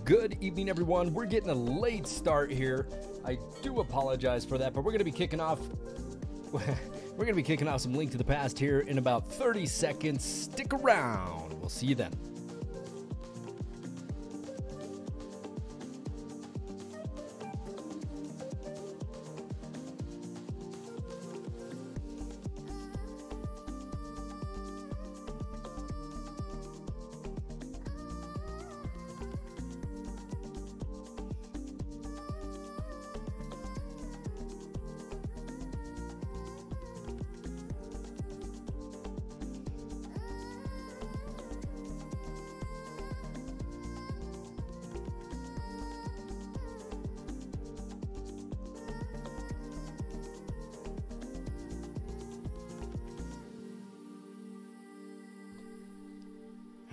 Good evening, everyone. We're getting a late start here. I do apologize for that, but we're going to be kicking off. We're going to be kicking off some Link to the Past here in about 30 seconds. Stick around. We'll see you then.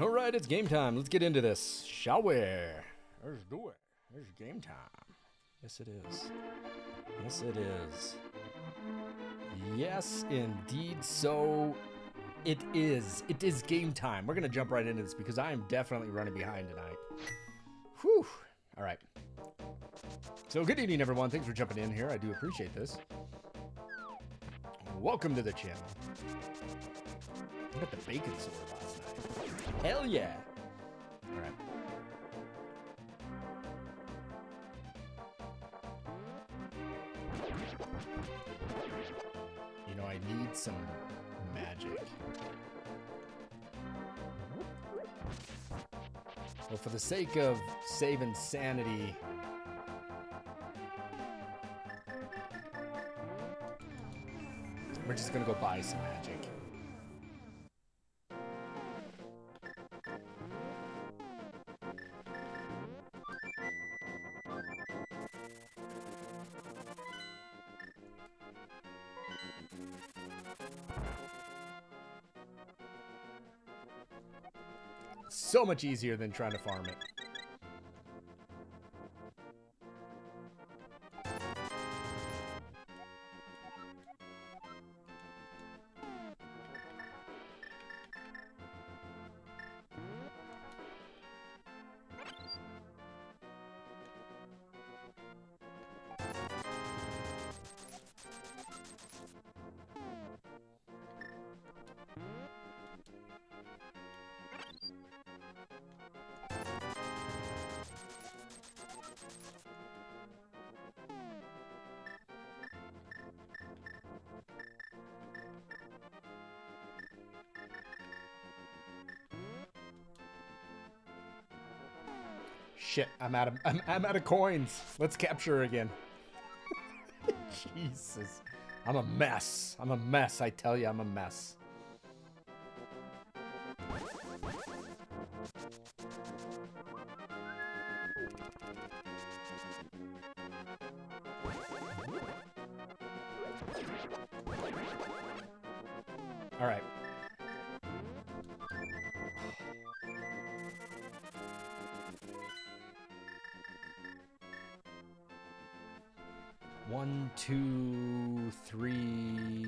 All right, it's game time. Let's get into this, shall we? Let's do it. It's game time. Yes, it is. Yes, it is. Yes, indeed. So it is. It is game time. We're going to jump right into this because I am definitely running behind tonight. Whew. All right. So good evening, everyone. Thanks for jumping in here. I do appreciate this. Welcome to the channel. I got the bacon sword last night. Hell yeah. All right. You know, I need some magic. Well, for the sake of saving sanity, we're just gonna go buy some magic. So much easier than trying to farm it. Shit, I'm out of coins. Let's capture her again. Jesus. I'm a mess. I'm a mess. I tell you, I'm a mess. All right. One, two, three.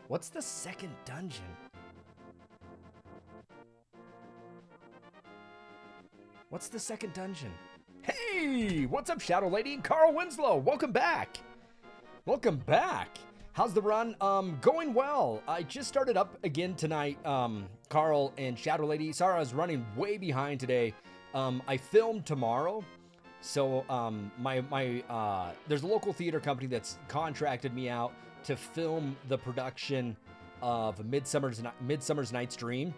What's the second dungeon? What's the second dungeon? Hey, what's up, Shadow Lady and Carl Winslow? Welcome back. Welcome back. How's the run? Going well. I just started up again tonight, Carl and Shadow Lady. Sorry, I was running way behind today. I filmed tomorrow. So, there's a local theater company that's contracted me out to film the production of Midsummer's Night's Dream.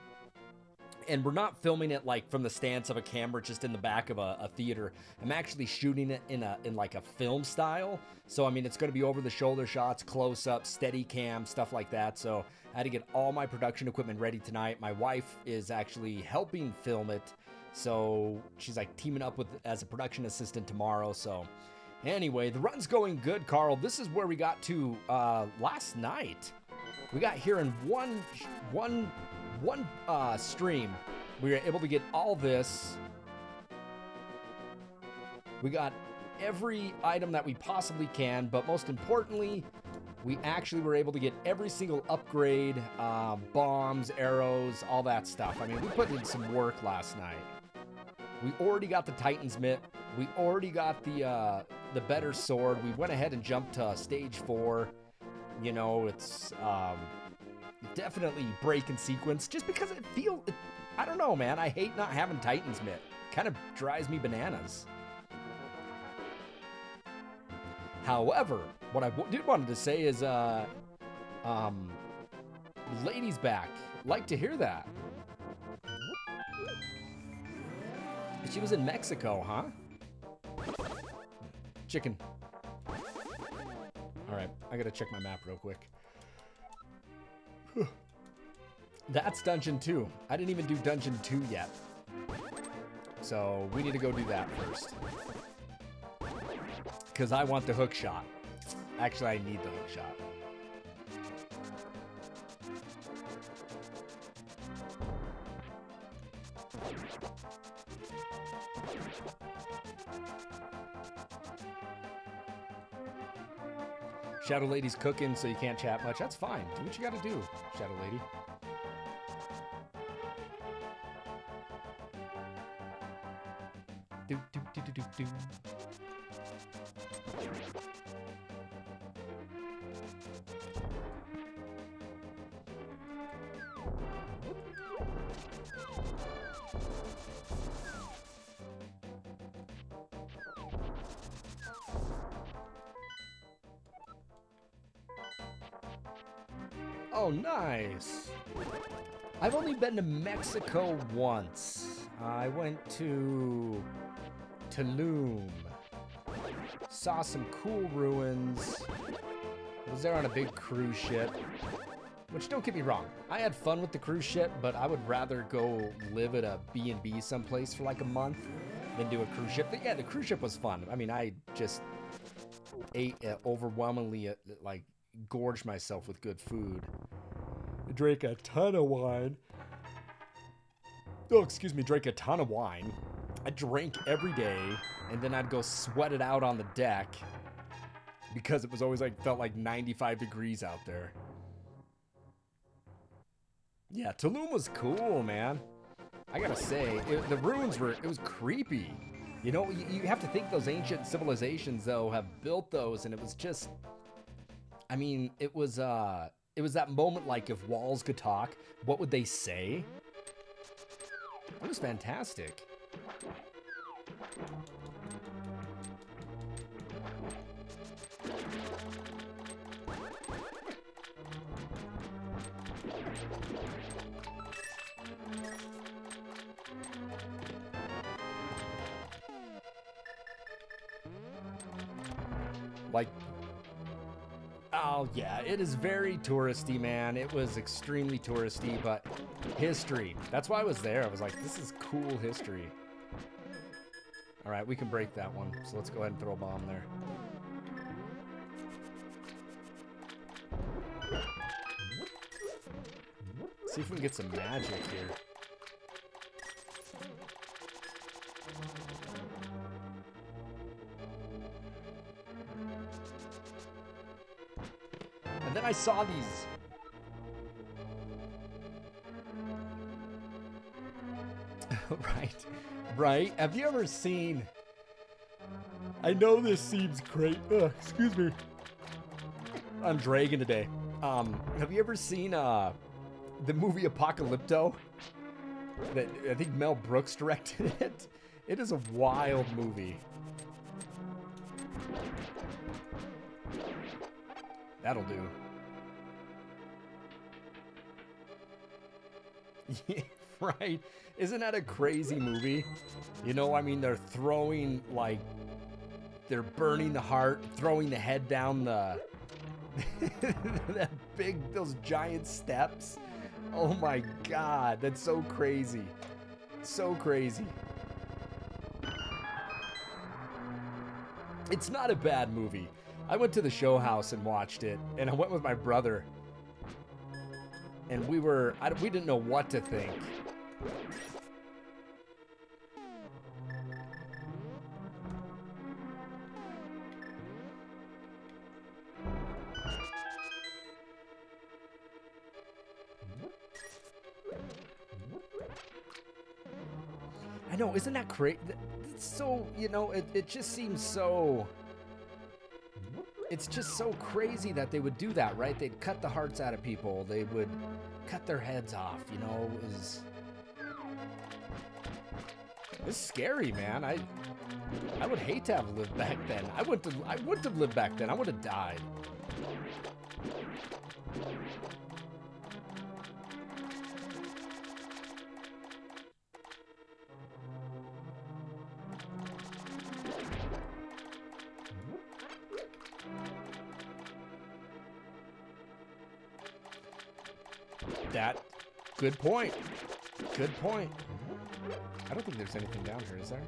And we're not filming it like from the stance of a camera just in the back of a theater. I'm actually shooting it in like a film style. So I mean, it's going to be over the shoulder shots, close up, steady cam, stuff like that. So I had to get all my production equipment ready tonight. My wife is actually helping film it. So she's like teaming up with as a production assistant tomorrow. So anyway, the run's going good, Carl. This is where we got to last night. We got here in one stream. We were able to get all this. We got every item that we possibly can, but most importantly, we actually were able to get every single upgrade, bombs, arrows, all that stuff. I mean, we put in some work last night. We already got the Titan's Mitt. We already got the better sword. We went ahead and jumped to stage 4. You know, it's definitely break in sequence just because I don't know, man. I hate not having Titan's Mitt. Kind of drives me bananas. However, what I did wanted to say is, Lady's back. Like to hear that. She was in Mexico, huh? Chicken. All right, I gotta check my map real quick. That's Dungeon 2. I didn't even do Dungeon 2 yet. So we need to go do that first. Because I want the hook shot. Actually, I need the hook shot. Shadow Lady's cooking, so you can't chat much. That's fine. Do what you gotta do, Shadow Lady. Do, do, do, do, do, do. Oh, nice. I've only been to Mexico once. I went to Tulum. Saw some cool ruins. Was there on a big cruise ship. Which, don't get me wrong, I had fun with the cruise ship, but I would rather go live at a B&B someplace for like a month than do a cruise ship. But yeah, the cruise ship was fun. I mean, I just ate overwhelmingly, like, gorged myself with good food. I drank a ton of wine. Oh, excuse me, drank a ton of wine. I drank every day, and then I'd go sweat it out on the deck because it was always like, felt like 95 degrees out there. Yeah, Tulum was cool, man. I gotta say, the ruins it was creepy. You know, you have to think those ancient civilizations, though, have built those, and it was just, I mean, it was that moment like if walls could talk, what would they say? It was fantastic. Like, oh yeah, it is very touristy, man. It was extremely touristy, but history. That's why I was there. I was like, this is cool history. All right, we can break that one. So let's go ahead and throw a bomb there. See if we can get some magic here. And then I saw these. Right. Have you ever seen? I know this seems great. Excuse me. I'm dragging today. Have you ever seen the movie Apocalypto? That I think Mel Brooks directed it. It is a wild movie. That'll do. Yeah, right? Isn't that a crazy movie? You know, I mean, they're throwing, like, they're burning the heart, throwing the head down the, those giant steps. Oh my God, that's so crazy. So crazy. It's not a bad movie. I went to the show house and watched it, and I went with my brother. And we didn't know what to think. I know, isn't that crazy? It's so, you know, it just seems so... It's just so crazy that they would do that, right? They'd cut the hearts out of people. They would cut their heads off, you know? It's scary, man. I would hate to have lived back then. I wouldn't have lived back then. I would have died. Good point. Good point. I don't think there's anything down here, is there?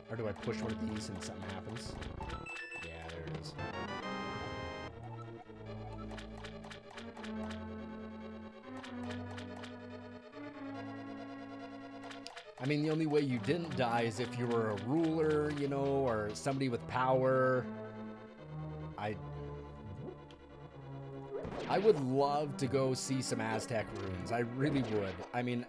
Or do I push one of these and something happens? Yeah, there it is. I mean, the only way you didn't die is if you were a ruler, you know, or somebody with power. I would love to go see some Aztec ruins. I really would. I mean,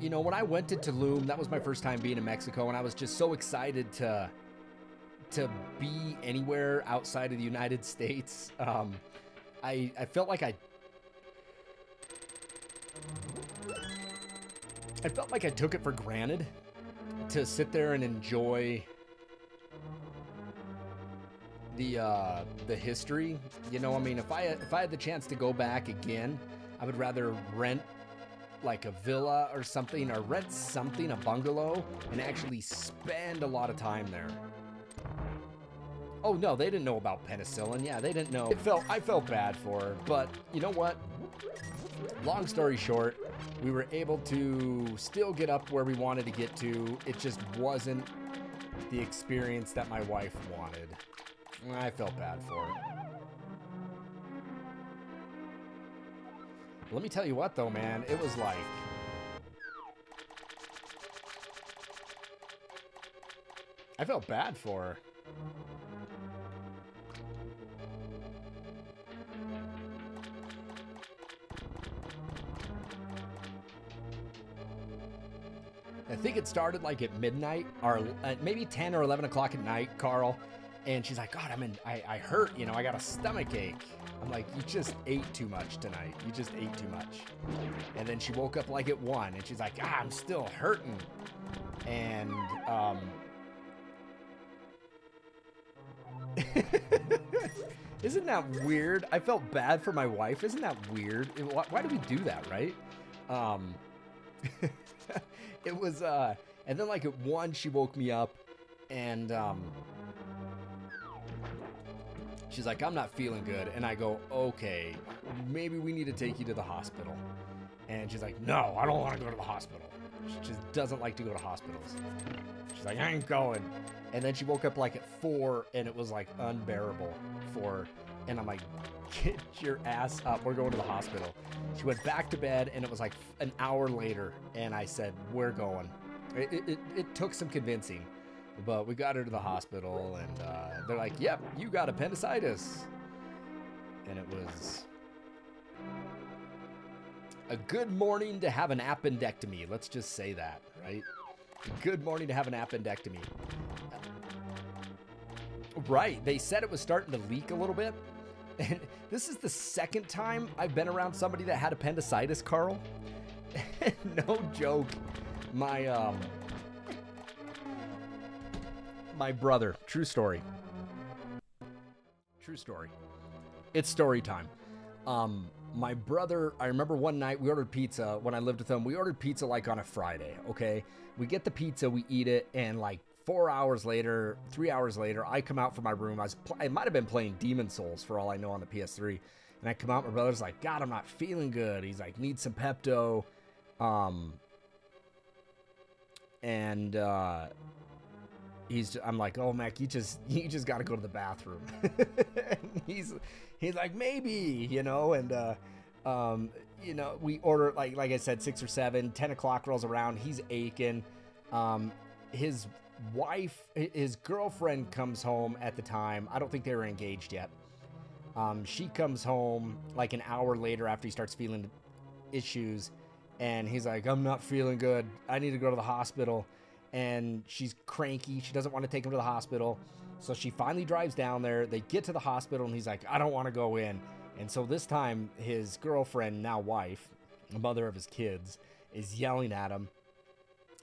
you know, when I went to Tulum, that was my first time being in Mexico, and I was just so excited to be anywhere outside of the United States. I felt like I took it for granted to sit there and enjoy the history. You know, I mean, if I had the chance to go back again, I would rather rent like a villa or something, or rent something, a bungalow, and actually spend a lot of time there. Oh no, they didn't know about penicillin. Yeah, they didn't know. I felt bad for her, but you know what? Long story short, we were able to still get up where we wanted to get to. It just wasn't the experience that my wife wanted. I felt bad for her. Let me tell you what, though, man. It was like... I felt bad for her. I think it started like at midnight, or maybe 10 or 11 o'clock at night, Carl. And she's like, God, I hurt, you know, I got a stomach ache. I'm like, you just ate too much tonight. You just ate too much. And then she woke up like at 1, and she's like, I'm still hurting. And, Isn't that weird? I felt bad for my wife. Isn't that weird? Why do we do that, right? It was, and then like at 1, she woke me up and, she's like, I'm not feeling good. And I go, okay, maybe we need to take you to the hospital. And she's like, no, I don't want to go to the hospital. She just doesn't like to go to hospitals. She's like, I ain't going. And then she woke up like at 4 and it was like unbearable for her. And I'm like, get your ass up. We're going to the hospital. She went back to bed and it was like an hour later. And I said, we're going. It took some convincing, but we got her to the hospital and they're like, yep, you got appendicitis. And it was a good morning to have an appendectomy. Let's just say that, right? Good morning to have an appendectomy. Right, they said it was starting to leak a little bit. And this is the second time I've been around somebody that had appendicitis, Carl. No joke. My brother, true story. True story. It's story time. My brother, I remember one night we ordered pizza when I lived with him. We ordered pizza like on a Friday, okay? We get the pizza, we eat it, and like 4 hours later, 3 hours later, I come out from my room. I might have been playing Demon Souls for all I know on the PS3. And I come out, my brother's like, God, I'm not feeling good. He's like, need some Pepto. I'm like, oh, Mac, you just got to go to the bathroom. And he's like, maybe, you know, and, you know, we order, like I said, 6 or 7, 10 o'clock rolls around. He's aching. His wife, his girlfriend comes home at the time. I don't think they were engaged yet. She comes home like an hour later after he starts feeling issues. And he's like, I'm not feeling good. I need to go to the hospital. And she's cranky. She doesn't want to take him to the hospital. So she finally drives down there. They get to the hospital and he's like, I don't want to go in. And so this time his girlfriend, now wife, the mother of his kids, is yelling at him.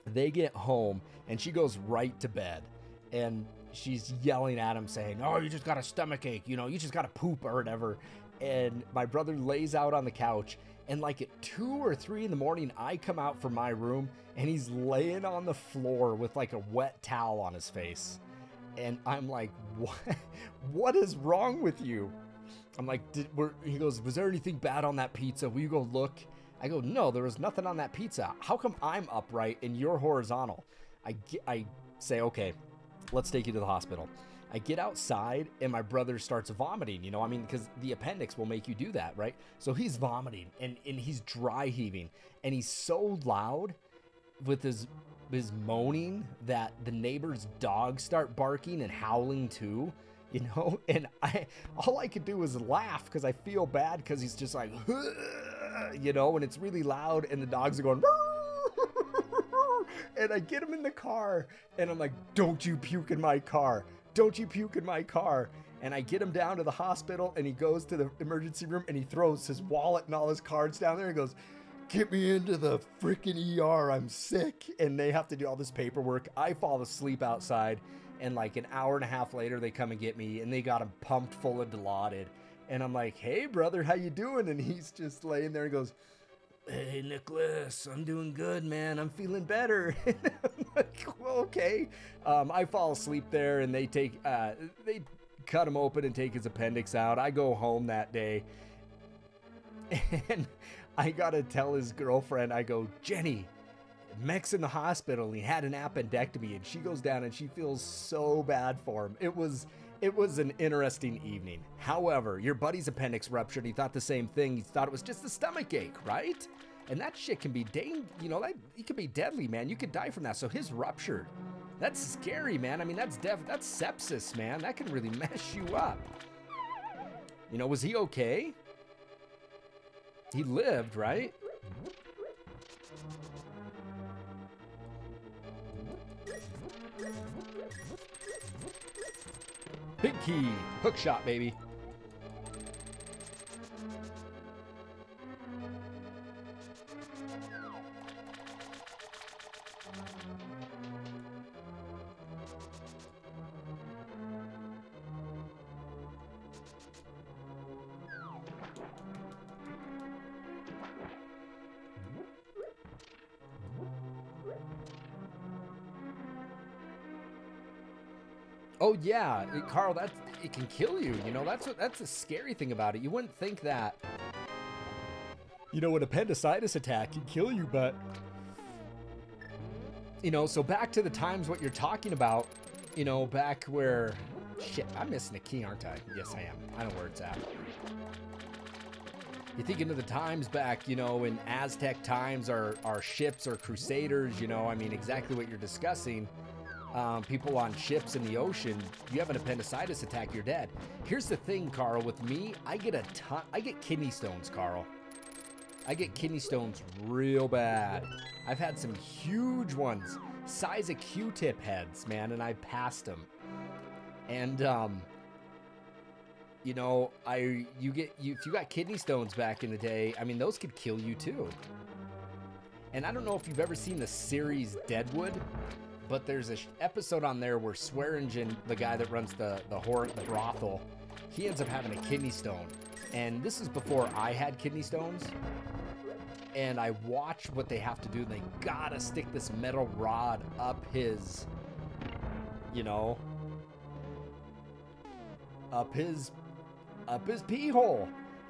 They get home and she goes right to bed. And she's yelling at him saying, oh, you just got a stomach ache. You know, you just got to poop or whatever. And my brother lays out on the couch. And like at 2 or 3 in the morning, I come out from my room and he's laying on the floor with like a wet towel on his face. And I'm like, what is wrong with you? I'm like, he goes, was there anything bad on that pizza? Will you go look? I go, no, there was nothing on that pizza. How come I'm upright and you're horizontal? I say, okay, let's take you to the hospital. I get outside and my brother starts vomiting, you know, I mean, because the appendix will make you do that, right? So he's vomiting and he's dry heaving and he's so loud with his moaning that the neighbor's dogs start barking and howling too, you know, and all I could do was laugh because I feel bad because he's just like, you know, and it's really loud and the dogs are going, and I get him in the car and I'm like, don't you puke in my car. Don't you puke in my car. And I get him down to the hospital and he goes to the emergency room and he throws his wallet and all his cards down there and goes, get me into the freaking ER. I'm sick. And they have to do all this paperwork. I fall asleep outside and like an hour and a half later they come and get me and they got him pumped full of Dilaudid. And I'm like, hey brother, how you doing? And he's just laying there and goes, hey, Nicholas, I'm doing good, man. I'm feeling better. I'm like, well, okay. I fall asleep there and they cut him open and take his appendix out. I go home that day and I got to tell his girlfriend, I go, Jenny, Mech's in the hospital and he had an appendectomy. And she goes down and she feels so bad for him. It was an interesting evening. However, your buddy's appendix ruptured. He thought the same thing. He thought it was just a stomach ache, right? And that shit can be it can be deadly, man. You could die from that. So his ruptured. That's scary, man. I mean, that's sepsis, man. That can really mess you up. You know, was he okay? He lived, right? Big key, hook shot, baby. Oh yeah, Carl, it can kill you. You know, that's the scary thing about it. You wouldn't think that, you know, an appendicitis attack can kill you, but you know, so back to the times what you're talking about, you know, back where, shit, I'm missing a key, aren't I? Yes, I am. I know where it's at. You think into the times back, you know, in Aztec times, our ships or crusaders, you know, I mean, exactly what you're discussing. People on ships in the ocean, you have an appendicitis attack, you're dead. Here's the thing, Carl, with me, I get kidney stones, Carl. I get kidney stones real bad. I've had some huge ones, size of Q-tip heads, man, and I passed them. And, you know, if you got kidney stones back in the day, I mean, those could kill you too. And I don't know if you've ever seen the series Deadwood, but there's an episode on there where Swearingen, the guy that runs the brothel, he ends up having a kidney stone. And this is before I had kidney stones. And I watch what they have to do. They gotta stick this metal rod up his, you know, up his pee hole.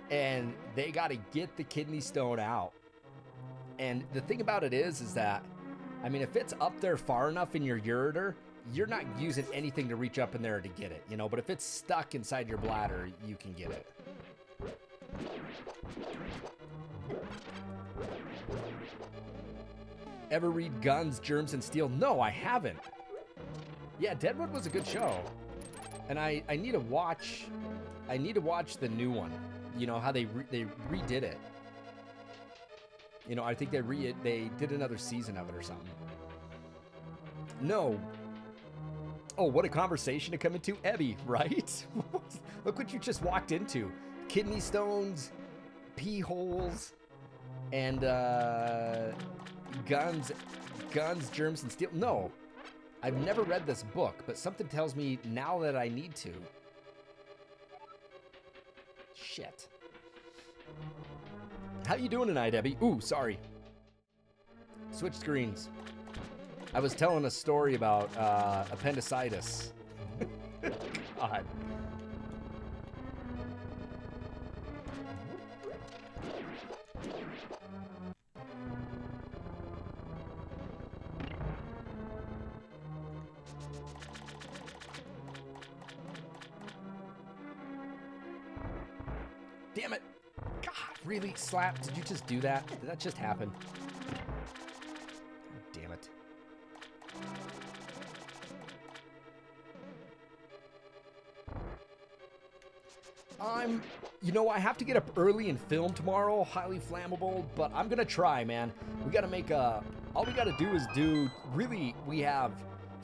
And they gotta get the kidney stone out. And the thing about it is that, I mean, if it's up there far enough in your ureter, you're not using anything to reach up in there to get it, you know, but if it's stuck inside your bladder, you can get it. Ever read Guns, Germs, and Steel? No, I haven't. Yeah, Deadwood was a good show. And I need to watch the new one. You know, how they redid it. You know, I think they did another season of it or something. No. Oh, what a conversation to come into. Ebby, right? Look what you just walked into. Kidney stones, pee holes, and guns, germs, and steel. No, I've never read this book, but something tells me now that I need to. Shit. How you doing tonight, Abby? Ooh, sorry. Switch screens. I was telling a story about appendicitis. God. Damn it. God, really? Slap? Did you just do that? Did that just happen? Damn it. You know, I have to get up early and film tomorrow, highly flammable, but I'm gonna try, man. We gotta make all we gotta do is really, we have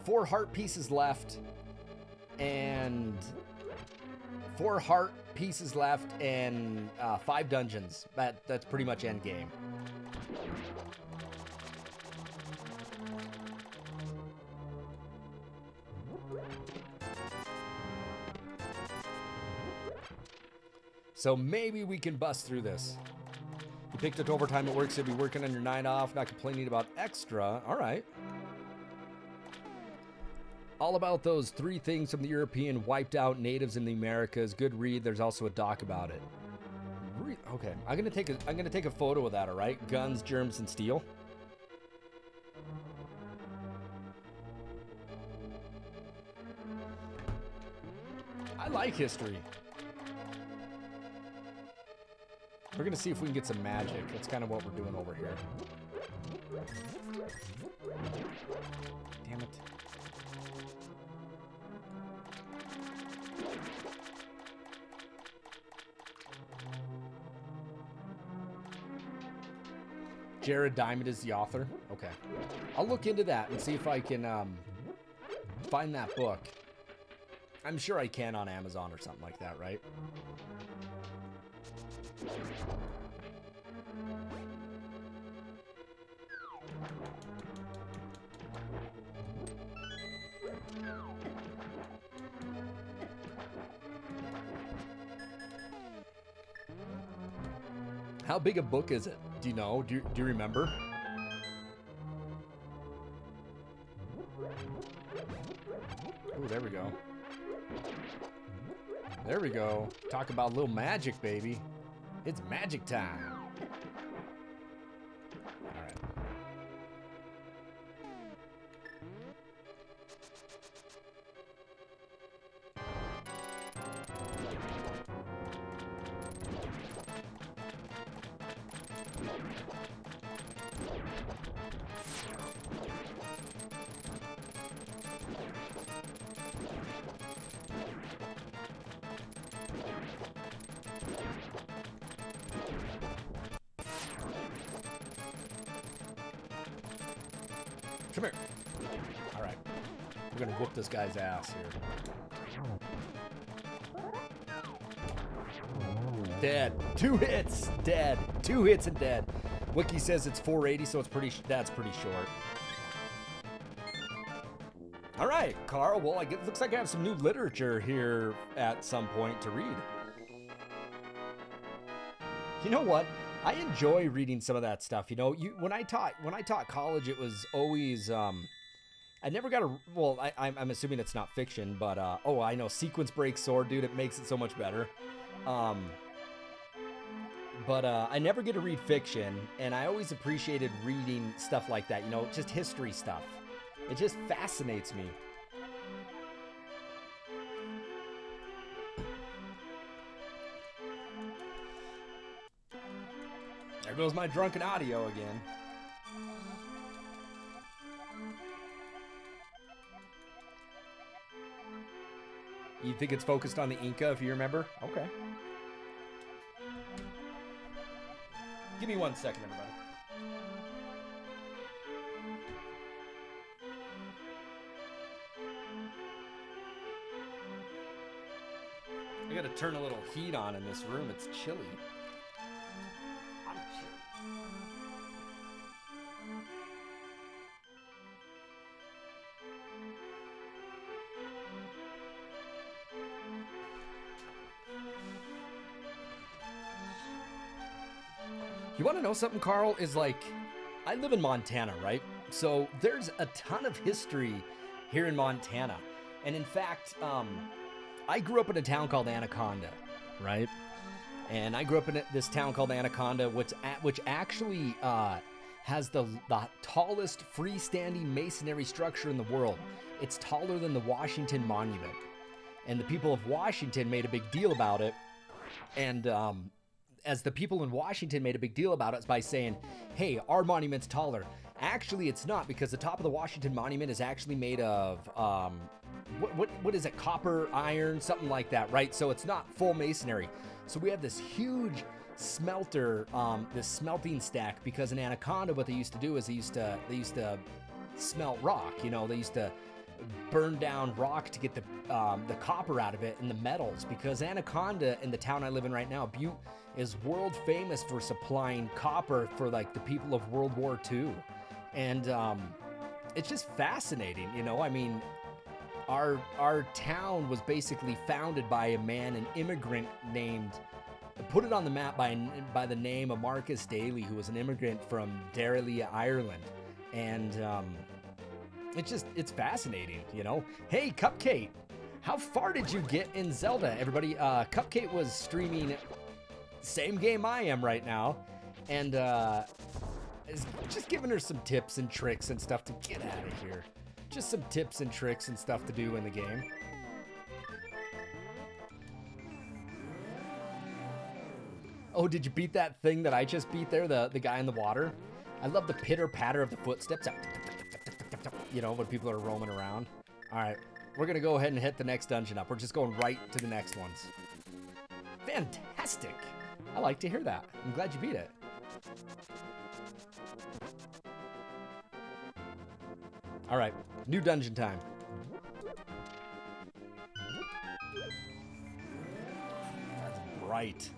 4 heart pieces left, and 4 heart pieces left, and 5 dungeons. That's pretty much end game. So maybe we can bust through this. You picked up overtime at work, so you'll be working on your night off, not complaining about extra. All right. All about those 3 things from the European wiped out natives in the Americas. Good read. There's also a doc about it. Okay, I'm gonna take a photo of that. All right, Guns, Germs, and Steel. I like history. We're gonna see if we can get some magic. That's kind of what we're doing over here. Damn it. Jared Diamond is the author? Okay. I'll look into that and see if I can find that book. I'm sure I can on Amazon or something like that, right? How big a book is it? Do you know? Do you remember? Oh, there we go. There we go. Talk about a little magic, baby. It's magic time. All right. Come here. All right. We're gonna whoop this guy's ass here. Dead. 2 hits. Dead. 2 hits and dead. Wiki says it's 480, so it's that's pretty short. All right, Carl. Well, it looks like I have some new literature here at some point to read. You know what? I enjoy reading some of that stuff. You know, when I taught college, it was always I never got a well. I'm assuming it's not fiction, but oh, I know, Sequence Break Sword, dude. It makes it so much better. But I never get to read fiction, and I always appreciated reading stuff like that. You know, just history stuff. It just fascinates me. There goes my drunken audio again. You think it's focused on the Inca, if you remember? Okay. Give me 1 second, everybody. I gotta turn a little heat on in this room. It's chilly. I'm chilly. You want to know something, Carl? Is like, I live in Montana, right? So there's a ton of history here in Montana. And in fact, I grew up in a town called Anaconda, right? And I grew up in this town called Anaconda, which actually has the tallest freestanding masonry structure in the world. It's taller than the Washington Monument. And the people of Washington made a big deal about it. And as the people in Washington made a big deal about it by saying, hey, our monument's taller. Actually, it's not, because the top of the Washington Monument is actually made of, what is it, copper, iron, something like that, right? So it's not full masonry. So we have this huge smelter, this smelting stack, because in Anaconda, what they used to do is they used to smelt rock. You know, they used to burn down rock to get the copper out of it and the metals, because Anaconda, in the town I live in right now, Butte, is world famous for supplying copper for like the people of World War II. And it's just fascinating, you know. I mean, our town was basically founded by a man, an immigrant named, put it on the map by the name of Marcus Daly, who was an immigrant from Derry, Ireland. And it's fascinating, you know. Hey, Cupcake, how far did you get in Zelda, everybody? Cupcake was streaming same game I am right now, and is just giving her some tips and tricks and stuff to get out of here. Just some tips and tricks and stuff to do in the game. Oh, did you beat that thing that I just beat there, the guy in the water? I love the pitter patter of the footsteps, you know, when people are roaming around. All right, we're gonna go ahead and hit the next dungeon up. We're just going right to the next ones. Fantastic. I like to hear that. I'm glad you beat it. All right, new dungeon time. That's bright.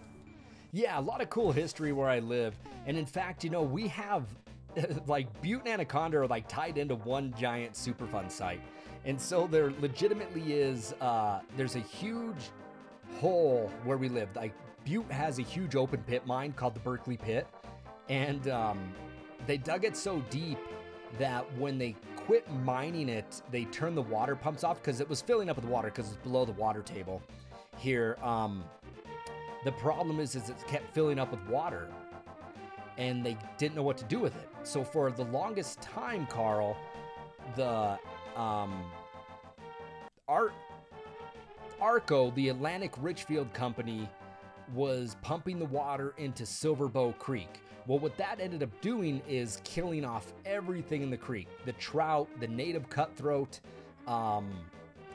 Yeah, a lot of cool history where I live. And in fact, you know, we have like Butte and Anaconda are like tied into one giant Superfund site. And so there legitimately is, there's a huge hole where we live. Like Butte has a huge open pit mine called the Berkeley Pit. And they dug it so deep that when they quit mining it, they turned the water pumps off because it was filling up with water because it's below the water table. here. The problem is it kept filling up with water, and they didn't know what to do with it. So for the longest time, Carl, the Arco, the Atlantic Richfield Company, was pumping the water into Silverbow Creek. Well, what that ended up doing is killing off everything in the creek. The trout, the native cutthroat,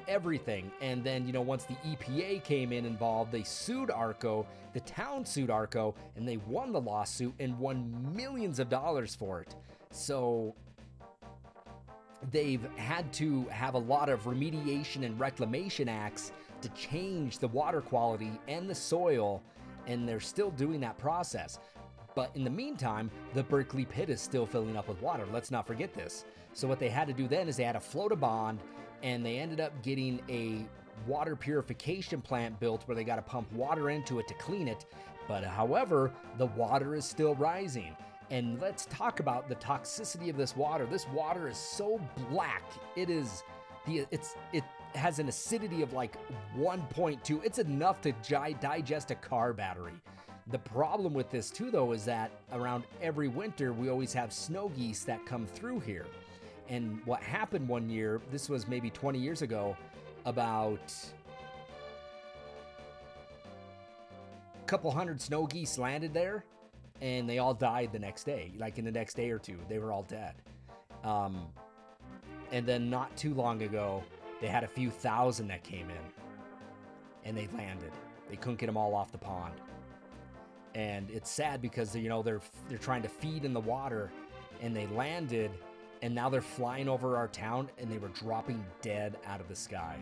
everything. And then, you know, once the EPA came in involved, they sued Arco, the town sued Arco, and they won the lawsuit and won millions of dollars for it. So they've had to have a lot of remediation and reclamation acts to change the water quality and the soil, and they're still doing that process. But in the meantime, the Berkeley pit is still filling up with water. Let's not forget this. So what they had to do then is they had to float a bond, and they ended up getting a water purification plant built where they got to pump water into it to clean it. But however, the water is still rising. And let's talk about the toxicity of this water. This water is so black. It has an acidity of like 1.2. It's enough to digest a car battery. The problem with this too, though, is that around every winter, we always have snow geese that come through here. And what happened one year, this was maybe 20 years ago, about a couple hundred snow geese landed there, and they all died the next day. Like in the next day or two, they were all dead. And then not too long ago, they had a few thousand that came in, and they landed. They couldn't get them all off the pond. And it's sad because, you know, they're trying to feed in the water, and they landed, and now they're flying over our town, and they were dropping dead out of the sky.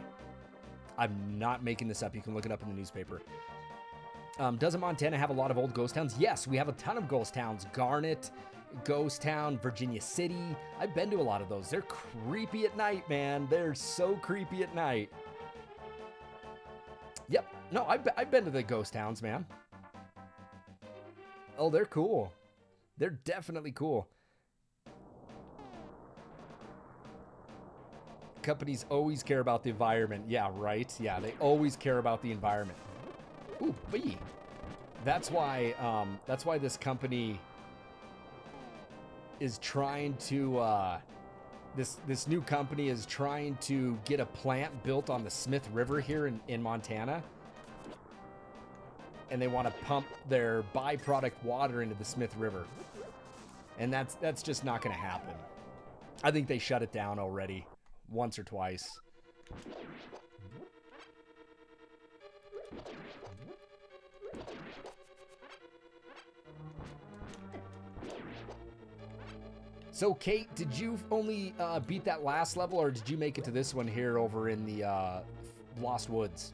I'm not making this up. You can look it up in the newspaper. Doesn't Montana have a lot of old ghost towns? Yes, we have a ton of ghost towns. Garnet, Ghost Town, Virginia City. I've been to a lot of those. They're creepy at night, man. They're so creepy at night. Yep. No, I've been to the ghost towns, man. Oh, they're cool. They're definitely cool. Companies always care about the environment. Yeah, right. Yeah, they always care about the environment. Ooh, bee. That's why this company is trying to this new company is trying to get a plant built on the Smith River here in Montana. And they want to pump their byproduct water into the Smith River. And that's just not going to happen. I think they shut it down already once or twice. So, Kate, did you only beat that last level, or did you make it to this one here over in the Lost Woods?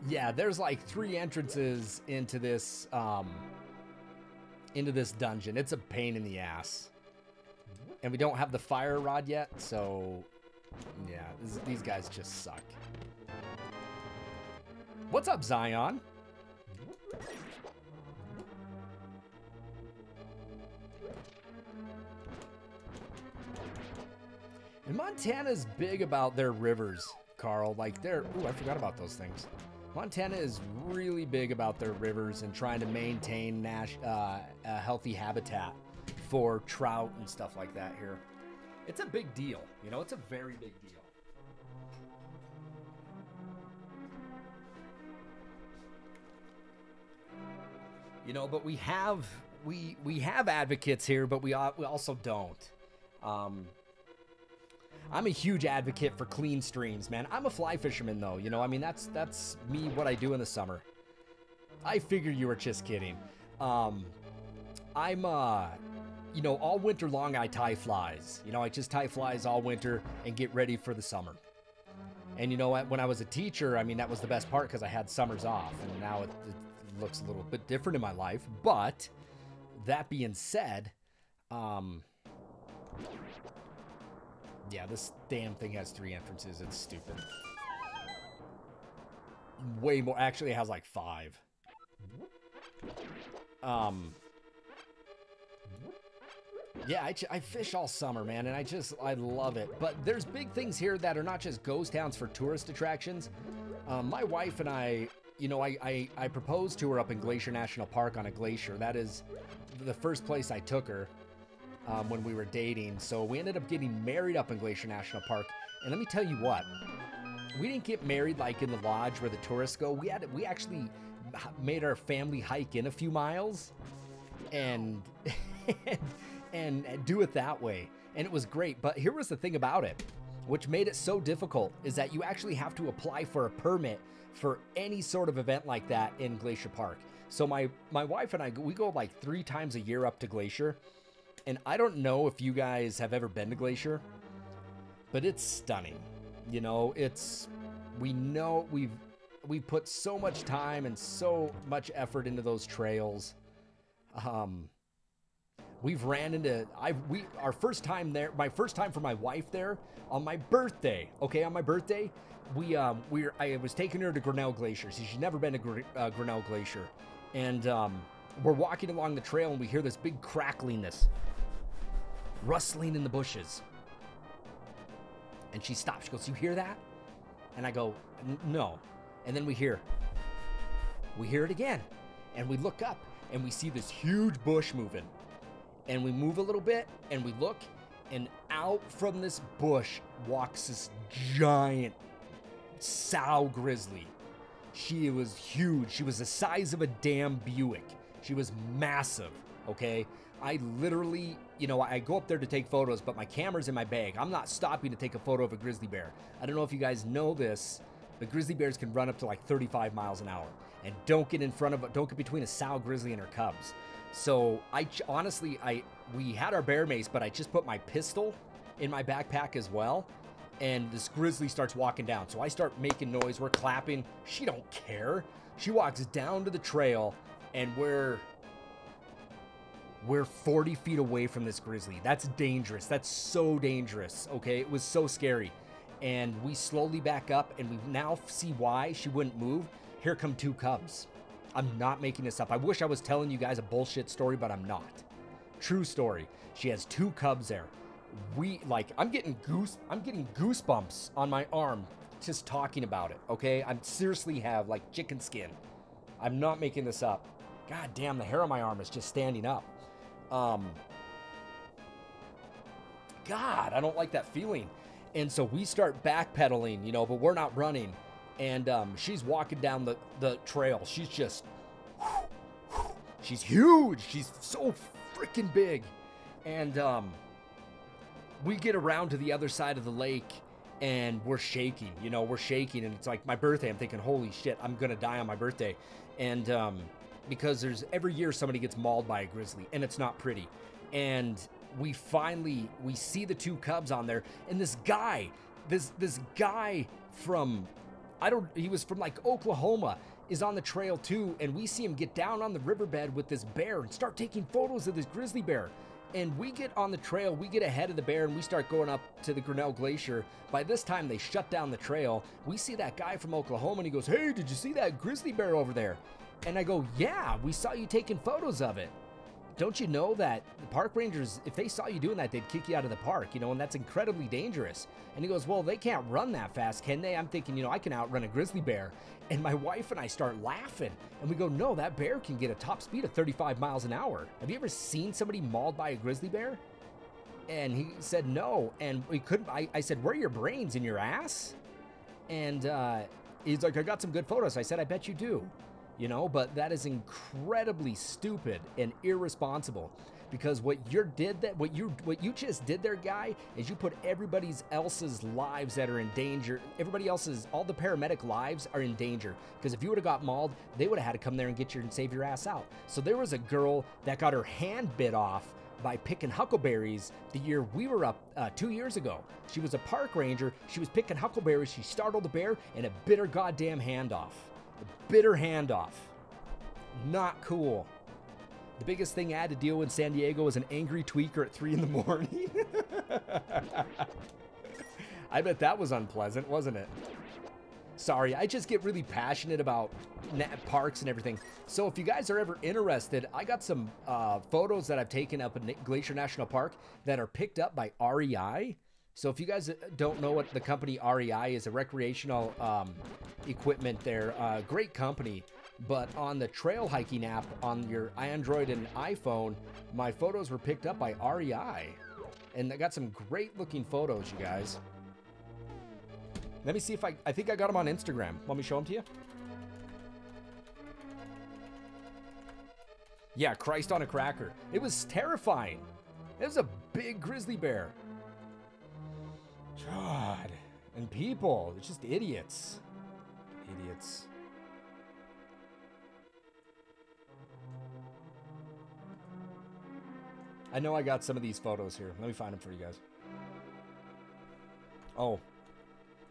Yeah, there's like 3 entrances into this dungeon. It's a pain in the ass. And we don't have the fire rod yet, so yeah, these guys just suck. What's up, Zion? And Montana's big about their rivers, Carl. Like they're, ooh, I forgot about those things. Montana is really big about their rivers and trying to maintain a healthy habitat for trout and stuff like that here. It's a big deal. You know, it's a very big deal. You know, but we have advocates here, but we also don't. I'm a huge advocate for clean streams, man. I'm a fly fisherman, though. You know, I mean, that's me, what I do in the summer. I figure you were just kidding. You know, all winter long, I tie flies. You know, I just tie flies all winter and get ready for the summer. And you know what? When I was a teacher, I mean, that was the best part because I had summers off. And now it looks a little bit different in my life. But that being said, Yeah, this damn thing has 3 entrances. It's stupid. Way more. Actually, it has like 5. Yeah, I fish all summer, man, and I love it. But there's big things here that are not just ghost towns for tourist attractions. My wife and I, you know, I proposed to her up in Glacier National Park on a glacier. That is the first place I took her when we were dating. So we ended up getting married up in Glacier National Park. And let me tell you what, we didn't get married like in the lodge where the tourists go. We actually made our family hike in a few miles and and do it that way. And it was great. But here was the thing about it, which made it so difficult, is that you actually have to apply for a permit for any sort of event like that in Glacier Park. So my wife and I, we go like 3 times a year up to Glacier. And I don't know if you guys have ever been to Glacier, but it's stunning. You know, we've put so much time and so much effort into those trails. We've ran into, our first time there, my first time for my wife there, on my birthday, okay, on my birthday, I was taking her to Grinnell Glacier. So she's never been to Grinnell Glacier. And we're walking along the trail and we hear this big crackliness, rustling in the bushes. And she stops, she goes, "You hear that?" And I go, "No." And then we hear it again. And we look up and we see this huge bush moving. And we move a little bit and we look, and out from this bush walks this giant sow grizzly. She was huge. She was the size of a damn Buick. She was massive, okay? I literally, you know, I go up there to take photos, but my camera's in my bag. I'm not stopping to take a photo of a grizzly bear. I don't know if you guys know this, but grizzly bears can run up to like 35 miles an hour. And don't get between a sow grizzly and her cubs. So honestly, we had our bear mace, but I just put my pistol in my backpack as well. And this grizzly starts walking down. So I start making noise. We're clapping. She don't care. She walks down to the trail, and we're 40 feet away from this grizzly. That's dangerous. That's so dangerous. Okay, it was so scary. And we slowly back up, and we now see why she wouldn't move. Here come 2 cubs. I'm not making this up. I wish I was telling you guys a bullshit story, but I'm not. True story. She has 2 cubs there. I'm getting goosebumps on my arm just talking about it, okay? I seriously have like chicken skin. I'm not making this up. God damn, the hair on my arm is just standing up. God, I don't like that feeling. And so we start backpedaling, you know, but we're not running. And she's walking down the trail. She's just, she's huge. She's so freaking big. And we get around to the other side of the lake, and we're shaking. You know, we're shaking. And it's like my birthday. I'm thinking, holy shit, I'm going to die on my birthday. And because every year somebody gets mauled by a grizzly, and it's not pretty. And we see the 2 cubs on there. And this guy from, he was from like Oklahoma, is on the trail too, and we see him get down on the riverbed with this bear and start taking photos of this grizzly bear. And we get on the trail, we get ahead of the bear, and we start going up to the Grinnell Glacier. By this time, they shut down the trail. We see that guy from Oklahoma, and he goes, "Hey, did you see that grizzly bear over there?" And I go, "Yeah, we saw you taking photos of it. Don't you know that the park rangers, if they saw you doing that, they'd kick you out of the park, you know, and that's incredibly dangerous." And he goes, "Well, they can't run that fast, can they?" I'm thinking, you know, I can outrun a grizzly bear. And my wife and I start laughing, and we go, "No, that bear can get a top speed of 35 miles an hour. Have you ever seen somebody mauled by a grizzly bear?" And he said, "No." And we couldn't, I said, "Where are your brains, in your ass?" And he's like, "I got some good photos." I said, "I bet you do." You know, but that is incredibly stupid and irresponsible, because what you just did there, guy, is you put everybody else's lives that are in danger. All the paramedic lives are in danger, because if you would have got mauled, they would have had to come there and get you and save your ass out. So there was a girl that got her hand bit off by picking huckleberries the year we were up 2 years ago. She was a park ranger. She was picking huckleberries. She startled the bear, and it bit her goddamn hand off. Bit her hand off. Not cool. The biggest thing I had to deal with in San Diego was an angry tweaker at 3 in the morning. I bet that was unpleasant, wasn't it? Sorry, I just get really passionate about parks and everything. So if you guys are ever interested, I got some photos that I've taken up in Glacier National Park that are picked up by REI. So if you guys don't know what the company REI is, a recreational equipment, they're a great company. But on the trail hiking app on your Android and iPhone, my photos were picked up by REI. And I got some great looking photos, you guys. Let me see if I think I got them on Instagram. Want me to show them to you? Yeah, Christ on a cracker. It was terrifying. It was a big grizzly bear. God. And people, it's just idiots. Idiots. I know I got some of these photos here. Let me find them for you guys. Oh.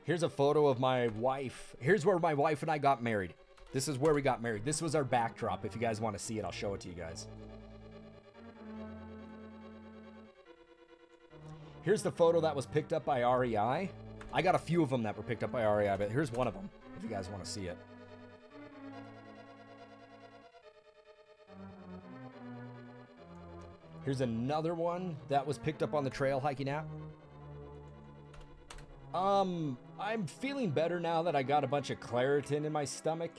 Here's a photo of my wife. Here's where my wife and I got married. This is where we got married. This was our backdrop. If you guys want to see it, I'll show it to you guys. Here's the photo that was picked up by REI. I got a few of them that were picked up by REI, but here's one of them, if you guys want to see it. Here's another one that was picked up on the trail hiking app. I'm feeling better now that I got a bunch of Claritin in my stomach.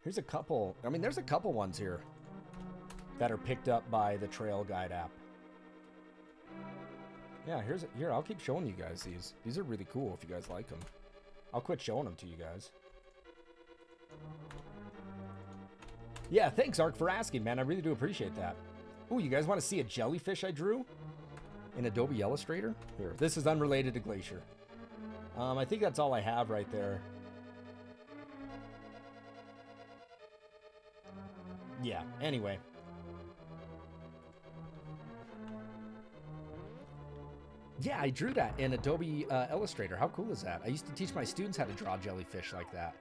Here's a couple. I mean, there's a couple ones here that are picked up by the Trail Guide app. Yeah, here, I'll keep showing you guys these. These are really cool if you guys like them. I'll quit showing them to you guys. Yeah, thanks, Ark, for asking, man. I really do appreciate that. Ooh, you guys want to see a jellyfish I drew in Adobe Illustrator? Here, this is unrelated to Glacier. I think that's all I have right there. Yeah, anyway. Yeah, I drew that in Adobe Illustrator. How cool is that? I used to teach my students how to draw jellyfish like that.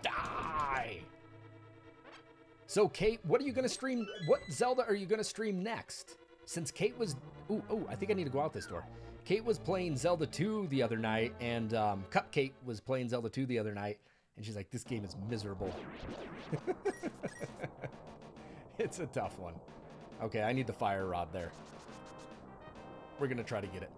Die! So, Kate, what are you going to stream? What Zelda are you going to stream next? Since Kate was... Ooh, I think I need to go out this door. Kate was playing Zelda 2 the other night, and Cupcake was playing Zelda 2 the other night, and she's like, this game is miserable. It's a tough one. Okay, I need the fire rod there. We're going to try to get it.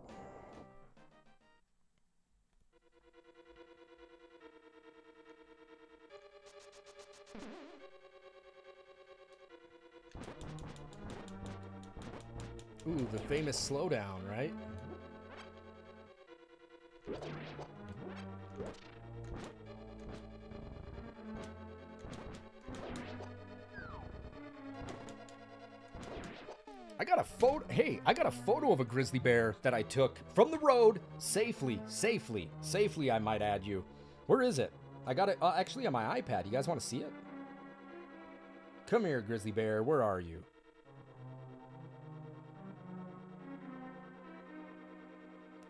Ooh, the famous slowdown, right? I got a photo. Hey, I got a photo of a grizzly bear that I took from the road safely, I might add you. Where is it? I got it actually on my iPad. You guys want to see it? Come here, grizzly bear. Where are you?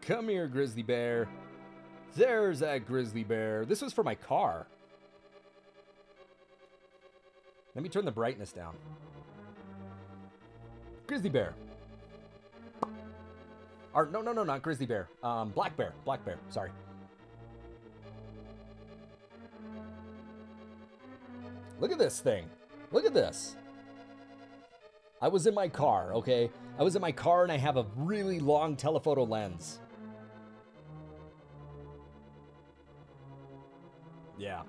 Come here, grizzly bear. There's that grizzly bear. This was for my car. Let me turn the brightness down. Grizzly bear. Or, no, not grizzly bear. Black bear. Black bear. Sorry. Look at this thing. Look at this. I was in my car, okay? I was in my car and I have a really long telephoto lens. Yeah,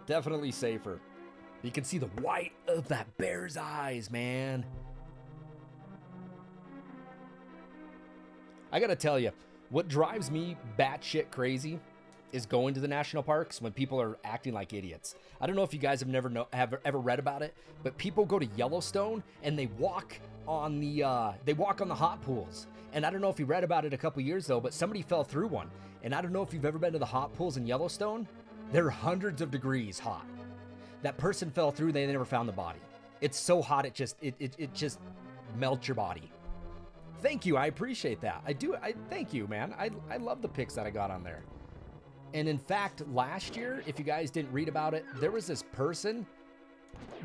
definitely safer. You can see the white of that bear's eyes, man. I gotta tell you, what drives me batshit crazy is going to the national parks when people are acting like idiots. I don't know if you guys have ever read about it, but people go to Yellowstone and they walk on the hot pools. And I don't know if you read about it a couple years ago, but somebody fell through one. And I don't know if you've ever been to the hot pools in Yellowstone. They're hundreds of degrees hot. That person fell through, they never found the body. It's so hot, it just melts your body. Thank you, I appreciate that. I thank you, man. I love the pics that I got on there. And in fact, last year, if you guys didn't read about it, there was this person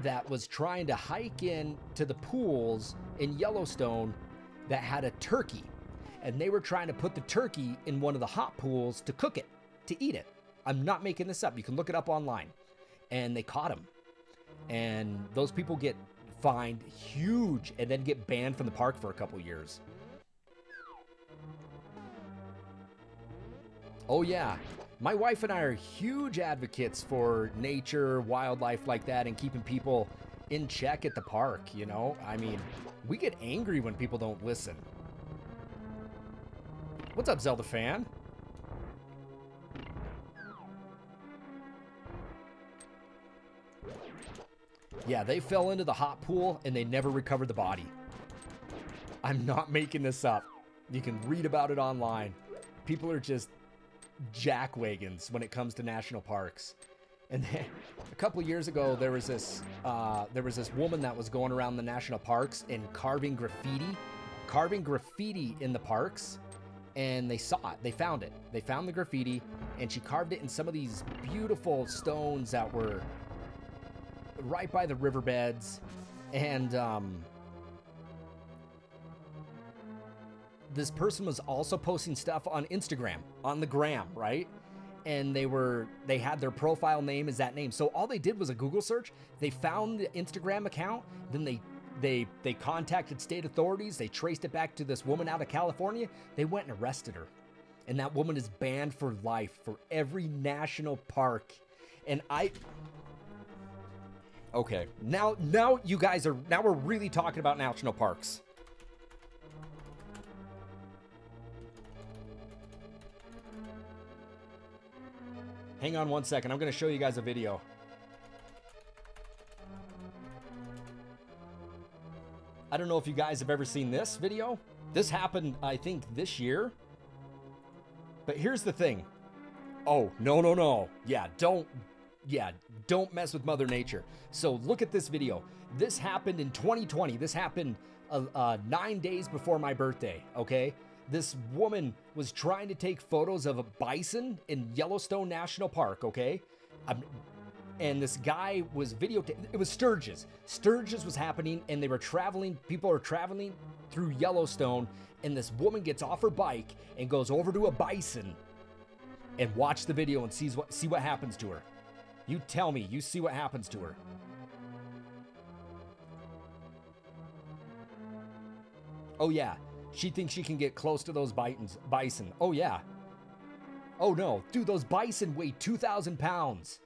that was trying to hike in to the pools in Yellowstone that had a turkey. And they were trying to put the turkey in one of the hot pools to cook it, to eat it. I'm not making this up. You can look it up online. And they caught him. And those people get fined huge and then get banned from the park for a couple years. Oh yeah, my wife and I are huge advocates for nature, wildlife like that, and keeping people in check at the park, you know? I mean, we get angry when people don't listen. What's up, Zelda fan? Yeah, they fell into the hot pool and they never recovered the body. I'm not making this up. You can read about it online. People are just jackwagons when it comes to national parks. And then, a couple of years ago, there was this woman that was going around the national parks and carving graffiti in the parks. And they saw it. They found it. They found the graffiti, and she carved it in some of these beautiful stones that were right by the riverbeds. And this person was also posting stuff on Instagram, on the gram, right? And they had their profile name as that name. So all they did was a Google search. They found the Instagram account. Then they contacted state authorities. They traced it back to this woman out of California. They went and arrested her. And that woman is banned for life for every national park. And okay, now you guys are, now we're really talking about national parks. Hang on one second. I'm going to show you guys a video. I don't know if you guys have ever seen this video. This happened, I think, this year. But here's the thing. Oh, no. Yeah, don't mess with Mother Nature. So look at this video. This happened in 2020. This happened 9 days before my birthday, okay? This woman was trying to take photos of a bison in Yellowstone National Park, okay? And this guy was videotaping. It was Sturgis. Sturgis was happening, and they were traveling. People are traveling through Yellowstone, and this woman gets off her bike and goes over to a bison and watch the video and see what happens to her. You tell me, you see what happens to her. Oh yeah, she thinks she can get close to those bison. Oh yeah. Oh no, dude, those bison weigh 2,000 pounds.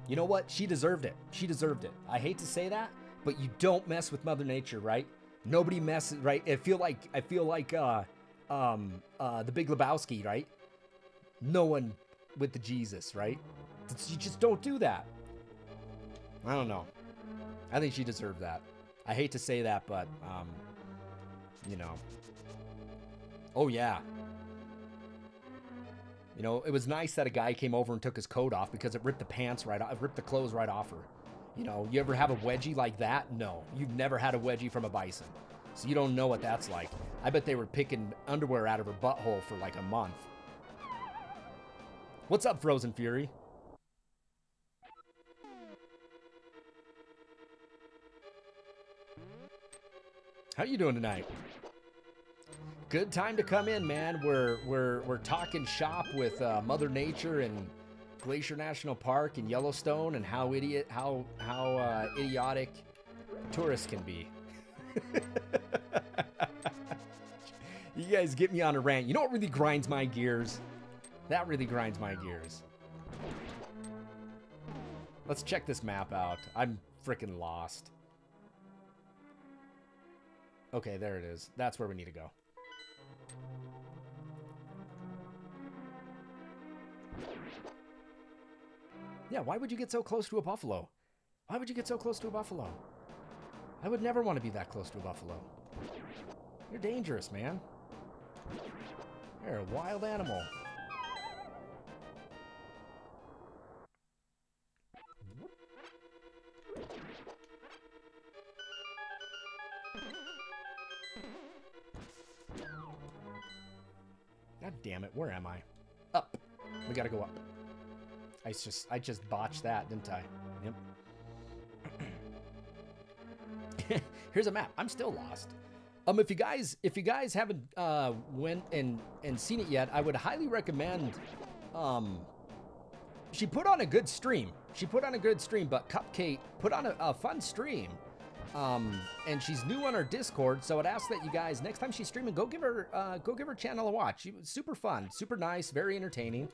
You know what? She deserved it. She deserved it. I hate to say that, but you don't mess with Mother Nature, right? Nobody messes, right? I feel like the Big Lebowski, right? No one with the Jesus, right? You just don't do that. I don't know. I think she deserved that. I hate to say that, but you know. Oh yeah. You know, it was nice that a guy came over and took his coat off because it ripped the pants right off. It ripped the clothes right off her. You know, you ever have a wedgie like that? No, you've never had a wedgie from a bison. So you don't know what that's like. I bet they were picking underwear out of her butthole for like a month. What's up, Frozen Fury? How you doing tonight? Good time to come in, man. We're talking shop with Mother Nature and Glacier National Park and Yellowstone and how idiotic tourists can be. You guys get me on a rant. You know what really grinds my gears? That really grinds my gears. Let's check this map out. I'm freaking lost. Okay, there it is. That's where we need to go. Yeah, why would you get so close to a buffalo? Why would you get so close to a buffalo? I would never want to be that close to a buffalo. You're dangerous, man. You're a wild animal. God damn it, where am I? Up. We gotta go up. I just botched that, didn't I? Yep. Here's a map. I'm still lost. If you guys haven't went and seen it yet, I would highly recommend. She put on a good stream. But Cupcake put on a fun stream. And she's new on our Discord, so I'd ask that you guys, next time she's streaming, go give her channel a watch. She was super fun, super nice, very entertaining.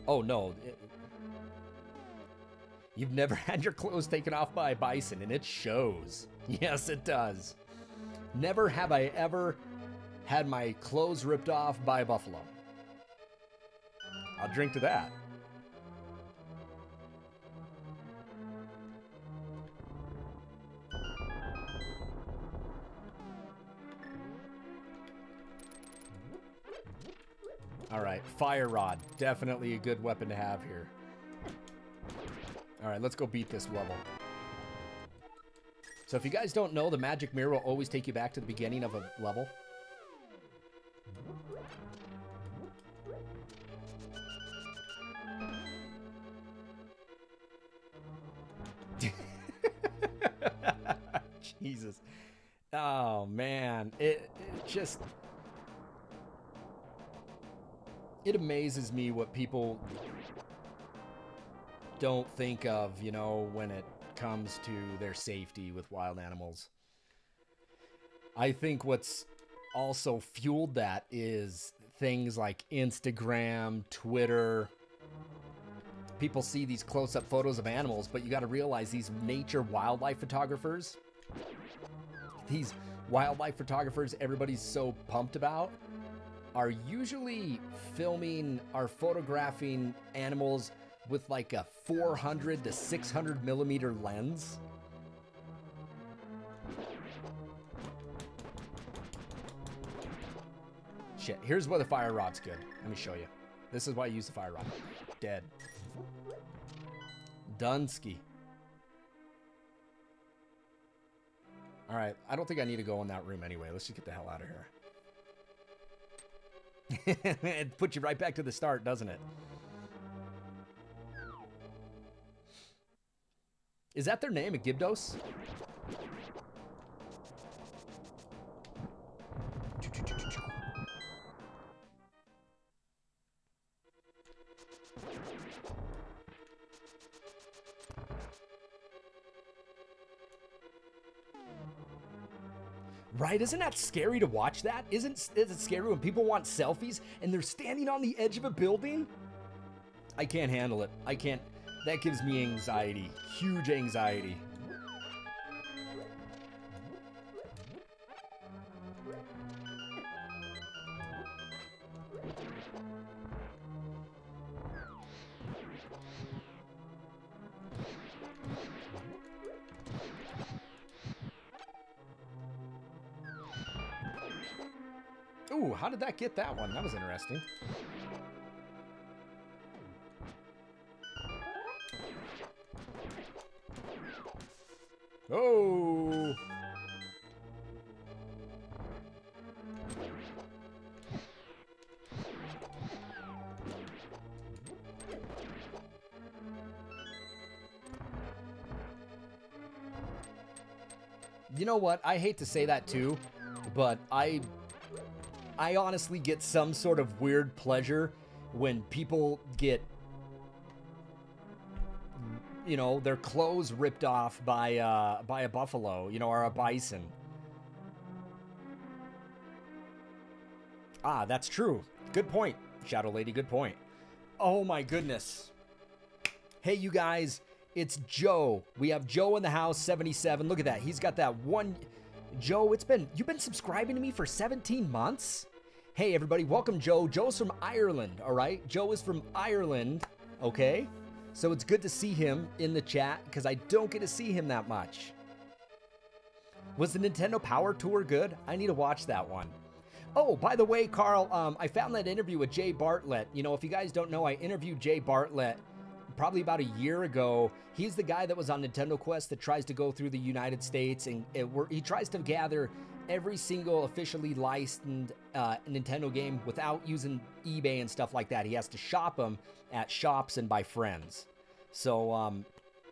Oh no. You've never had your clothes taken off by a bison, and it shows. Yes, it does. Never have I ever had my clothes ripped off by a buffalo. I'll drink to that. All right, fire rod. Definitely a good weapon to have here. All right, let's go beat this level. So if you guys don't know, the magic mirror will always take you back to the beginning of a level. Jesus. Oh, man. It just... It amazes me what people don't think of, you know, when it comes to their safety with wild animals. I think what's also fueled that is things like Instagram, Twitter. People see these close-up photos of animals, but you got to realize these nature wildlife photographers, these wildlife photographers everybody's so pumped about, are usually filming or photographing animals with like a 400 to 600 millimeter lens. Shit, here's where the fire rod's good. Let me show you. This is why I use the fire rod. Dead. Dunsky. All right, I don't think I need to go in that room anyway. Let's just get the hell out of here. It puts you right back to the start, doesn't it? Is that their name, a Gibdos? Right, isn't that scary to watch that? Isn't it scary when people want selfies and they're standing on the edge of a building? I can't handle it. I can't. That gives me anxiety. Huge anxiety. Ooh, how did that get that one? That was interesting. Oh! You know what? I hate to say that too, but I honestly get some sort of weird pleasure when people get, you know, their clothes ripped off by a buffalo, you know, or a bison. Ah, that's true. Good point, Shadow Lady, good point. Oh my goodness. Hey, you guys, it's Joe. We have Joe in the house, 77. Look at that. He's got that one. Joe, you've been subscribing to me for 17 months? Hey, everybody, welcome, Joe. Joe's from Ireland, all right? Joe is from Ireland, okay? So it's good to see him in the chat because I don't get to see him that much. Was the Nintendo Power Tour good? I need to watch that one. Oh, by the way, Carl, I found that interview with Jay Bartlett. You know, if you guys don't know, I interviewed Jay Bartlett probably about a year ago. He's the guy that was on Nintendo Quest that tries to go through the United States, and he tries to gather every single officially licensed Nintendo game without using eBay and stuff like that. He has to shop them at shops and by friends. So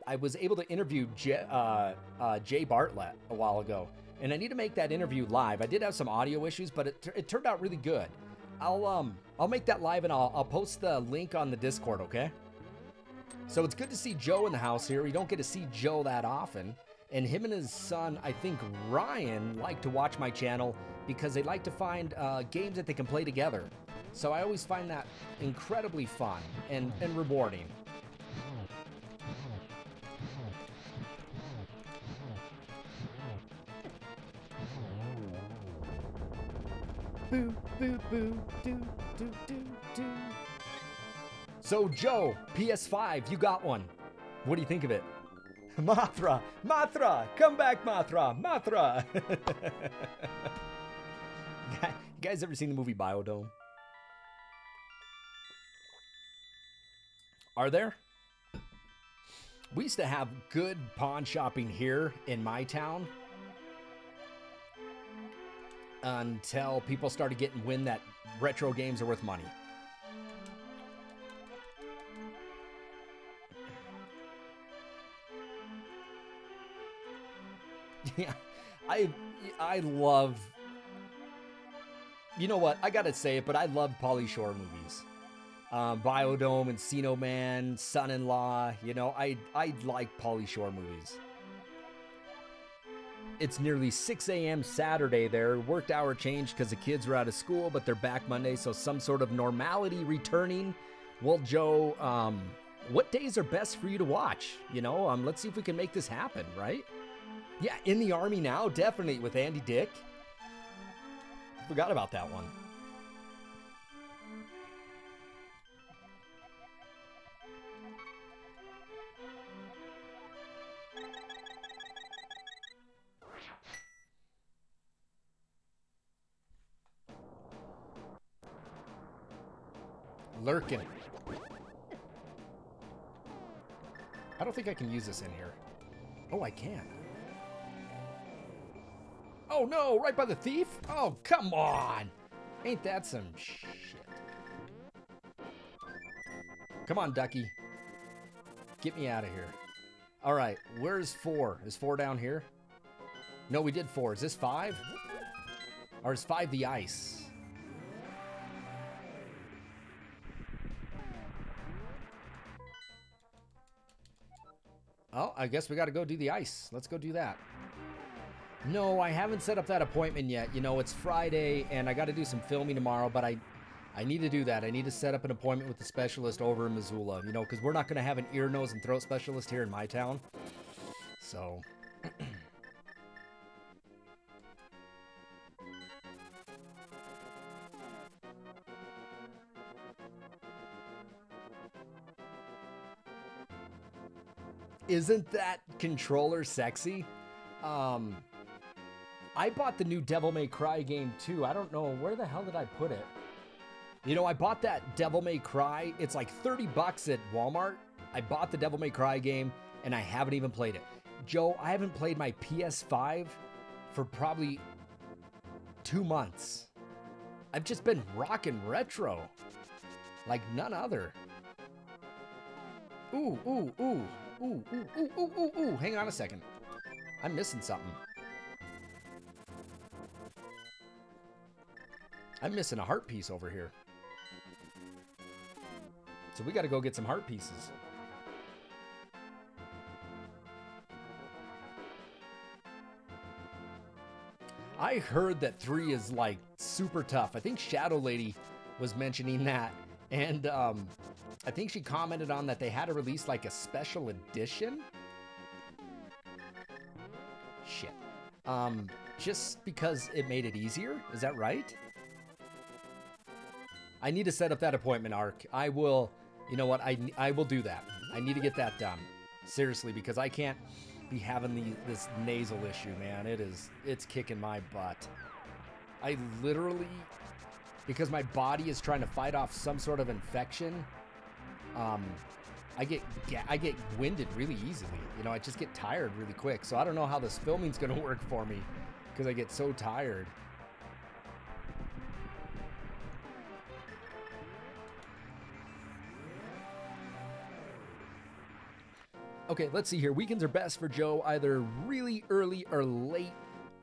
I was able to interview Jay Bartlett a while ago, and I need to make that interview live. I did have some audio issues, but it turned out really good. I'll make that live, and I'll post the link on the Discord, okay? So it's good to see Joe in the house here. We don't get to see Joe that often. And him and his son, I think Ryan, like to watch my channel because they like to find games that they can play together. So I always find that incredibly fun and rewarding. Boo, boo, boo, do, do, do, do. So Joe, PS5, you got one. What do you think of it? Mothra! Mothra! Come back, Mothra! Mothra! You guys ever seen the movie Biodome? Are there? We used to have good pawn shopping here in my town until people started getting wind that retro games are worth money. Yeah, I love, you know what, I gotta say it, but I love Pauly Shore movies. Biodome, Encino Man, Son-in-Law, you know, I like Pauly Shore movies. It's nearly 6 a.m. Saturday there. Worked hour changed because the kids are out of school, but they're back Monday, so some sort of normality returning. Well, Joe, what days are best for you to watch? You know, let's see if we can make this happen, right? Yeah, In the Army Now, definitely, with Andy Dick. Forgot about that one. Lurkin. I don't think I can use this in here. Oh, I can. Oh no, right by the thief? Oh, come on. Ain't that some shit. Come on, Ducky. Get me out of here. All right, where's 4? Is 4 down here? No, we did 4. Is this 5? Or is 5 the ice? Oh, I guess we got to go do the ice. Let's go do that. No, I haven't set up that appointment yet. You know, it's Friday, and I got to do some filming tomorrow, but I need to do that. I need to set up an appointment with the specialist over in Missoula, you know, because we're not going to have an ear, nose, and throat specialist here in my town. So... Isn't that controller sexy? I bought the new Devil May Cry game too. I don't know, where the hell did I put it? You know, I bought that Devil May Cry. It's like 30 bucks at Walmart. I bought the Devil May Cry game and I haven't even played it. Joe, I haven't played my PS5 for probably 2 months. I've just been rocking retro like none other. Ooh, ooh, ooh. Ooh, ooh, ooh, ooh, ooh, ooh. Hang on a second. I'm missing something. I'm missing a heart piece over here. So we got to go get some heart pieces. I heard that 3 is like super tough. I think Shadow Lady was mentioning that. And I think she commented on that they had to release like a special edition. Shit. Just because it made it easier? Is that right? I need to set up that appointment, Ark. I will, you know what? I will do that. I need to get that done. Seriously, because I can't be having this nasal issue, man. It's kicking my butt. I literally... Because my body is trying to fight off some sort of infection. I get winded really easily. You know, I just get tired really quick. So I don't know how this filming's going to work for me because I get so tired. Okay, let's see here. Weekends are best for Joe, either really early or late.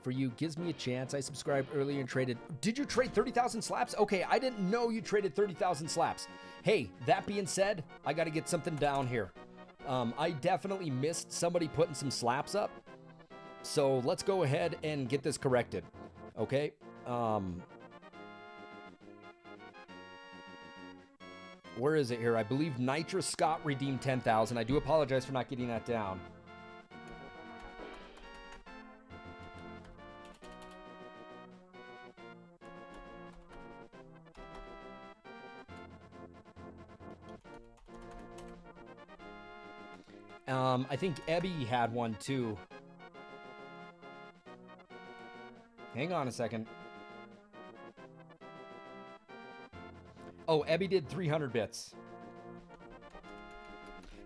For you, gives me a chance. I subscribed earlier and traded. Did you trade 30,000 slaps? Okay, I didn't know you traded 30,000 slaps. Hey, that being said, I got to get something down here. I definitely missed somebody putting some slaps up. So let's go ahead and get this corrected. Okay. Where is it here? I believe Nitra Scott redeemed 10,000. I do apologize for not getting that down. I think Ebby had one too. Hang on a second. Oh, Ebby did 300 bits.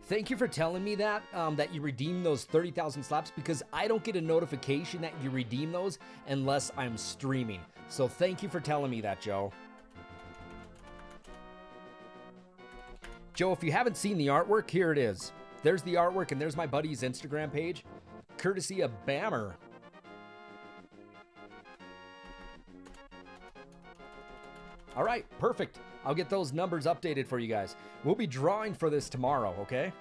Thank you for telling me that, that you redeemed those 30,000 slaps, because I don't get a notification that you redeem those unless I'm streaming. So thank you for telling me that, Joe. Joe, if you haven't seen the artwork, here it is. There's the artwork, and there's my buddy's Instagram page, courtesy of Bammer. All right, perfect. I'll get those numbers updated for you guys. We'll be drawing for this tomorrow, okay?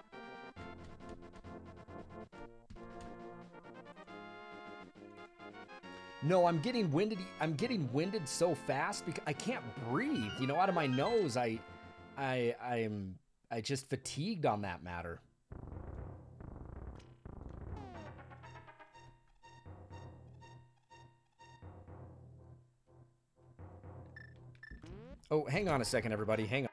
No, I'm getting winded. I'm getting winded so fast because I can't breathe. You know, out of my nose. I'm just fatigued on that matter. Oh, hang on a second, everybody. Hang on.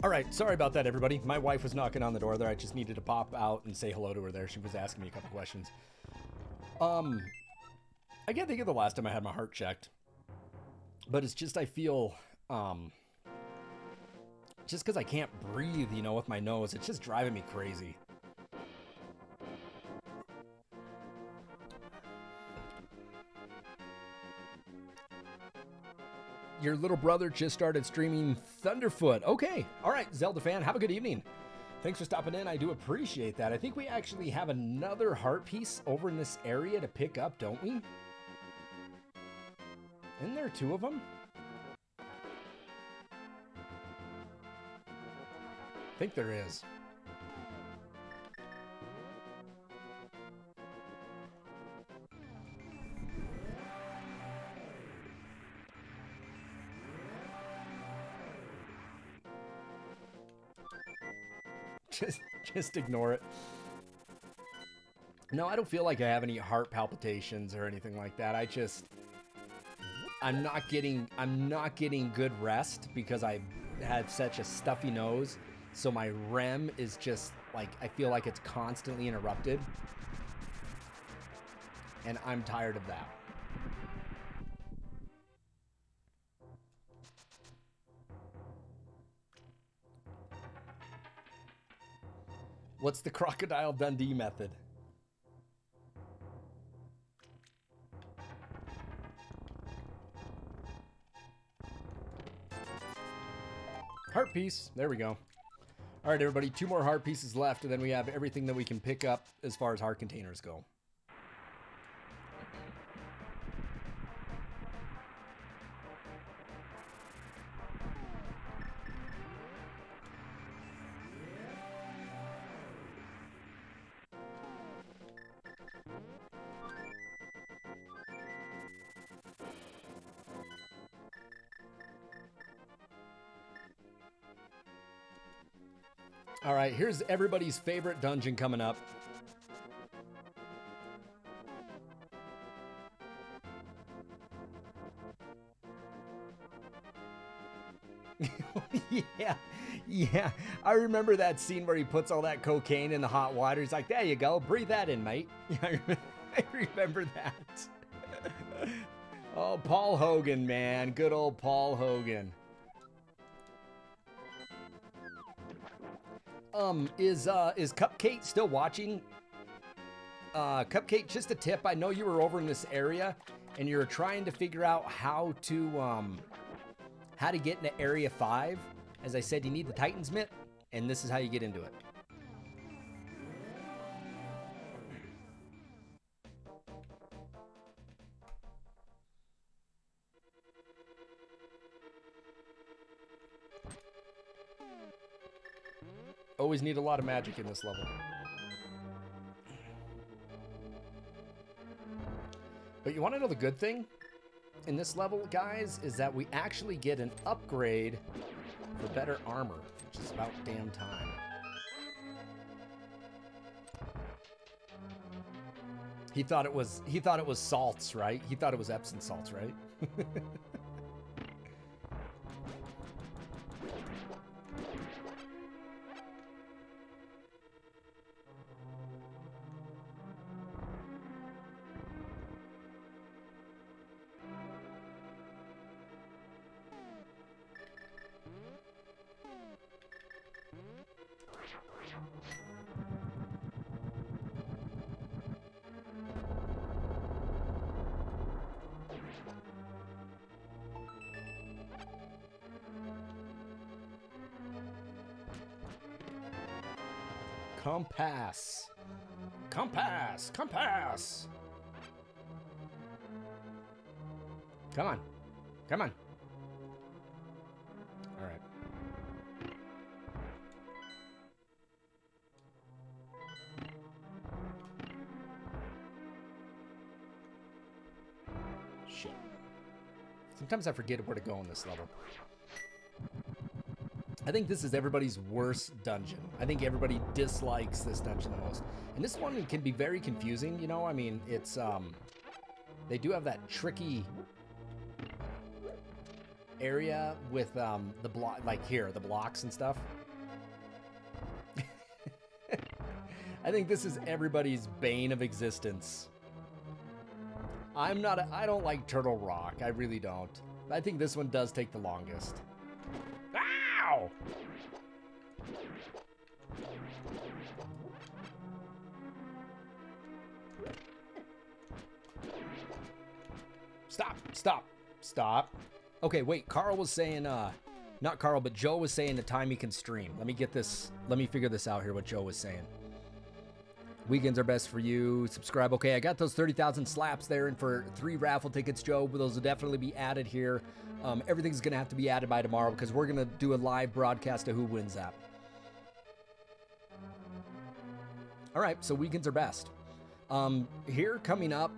All right, sorry about that, everybody. My wife was knocking on the door there. I just needed to pop out and say hello to her there. She was asking me a couple questions. I can't think of the last time I had my heart checked. But it's just I feel, just because I can't breathe, you know, with my nose, it's just driving me crazy. Your little brother just started streaming Thunderfoot. Okay. All right, Zelda fan, have a good evening. Thanks for stopping in. I do appreciate that. I think we actually have another heart piece over in this area to pick up, don't we? Isn't there two of them? I think there is. Just ignore it. No, I don't feel like I have any heart palpitations or anything like that. I'm not getting good rest because I had such a stuffy nose. So my REM is just like, I feel like it's constantly interrupted. And I'm tired of that. What's the Crocodile Dundee method? Heart piece. There we go. All right, everybody. 2 more heart pieces left, and then we have everything that we can pick up as far as heart containers go. All right, here's everybody's favorite dungeon coming up. Yeah. I remember that scene where he puts all that cocaine in the hot water. He's like, there you go, breathe that in, mate. I remember that. Oh, Paul Hogan, man. Good old Paul Hogan. Is Cupcake still watching? Cupcake, just a tip. I know you were over in this area and you're trying to figure out how to get into Area 5. As I said, you need the Titan's Mitt, and this is how you get into it. Always need a lot of magic in this level. But you want to know the good thing in this level, guys, is that we actually get an upgrade for better armor, which is about damn time. He thought it was salts, right? He thought it was Epsom salts, right? Compass. Compass. Compass. Come on. Come on. All right. Shit. Sometimes I forget where to go in this level. I think this is everybody's worst dungeon. I think everybody dislikes this dungeon the most. And this one can be very confusing, you know? I mean, it's, they do have that tricky area with the block, like here, the blocks and stuff. I think this is everybody's bane of existence. I don't like Turtle Rock. I really don't. I think this one does take the longest. Ow! Stop, stop, stop. Okay, wait, Carl was saying, not Carl, but Joe was saying the time he can stream. Let me figure this out here, what Joe was saying. Weekends are best for you. Subscribe. Okay, I got those 30,000 slaps there, and for 3 raffle tickets, Joe, those will definitely be added here. Everything's going to have to be added by tomorrow because we're going to do a live broadcast of who wins that. All right, so weekends are best. Here coming up,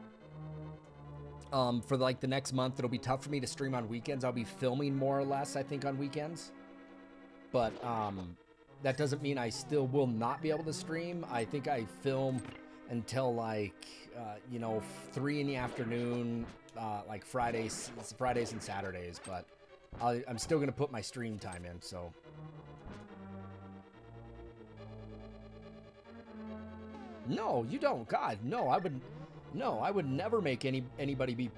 for like the next month, it'll be tough for me to stream on weekends. I'll be filming more or less, I think, on weekends. But that doesn't mean I still will not be able to stream. I think I film until like, 3 in the afternoon, like Fridays and Saturdays. But I'm still going to put my stream time in, so. No, you don't. God, no, I would never make anybody be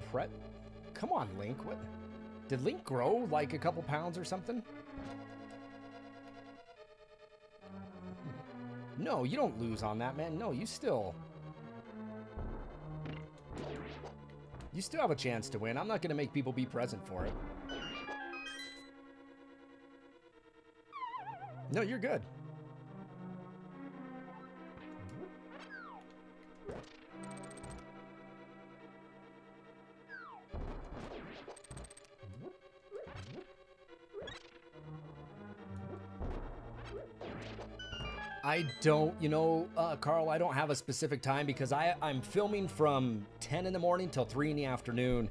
Come on, Link. What? Did Link grow like a couple pounds or something? No, you don't lose on that, man. No, you still have a chance to win. I'm not going to make people be present for it. No, you're good. I don't, Carl, I don't have a specific time because I'm filming from 10 in the morning till 3 in the afternoon.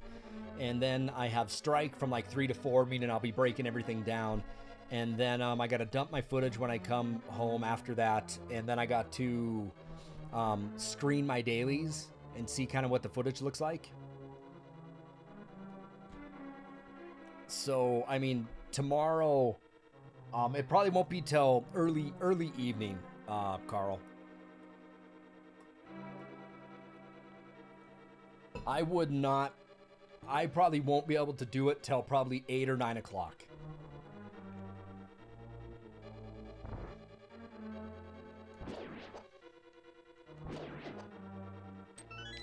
And then I have strike from like 3 to 4, meaning I'll be breaking everything down. And then I got to dump my footage when I come home after that. And then I got to screen my dailies and see kind of what the footage looks like. So, I mean, tomorrow... it probably won't be till early evening, Carl. I probably won't be able to do it till probably 8 or 9 o'clock.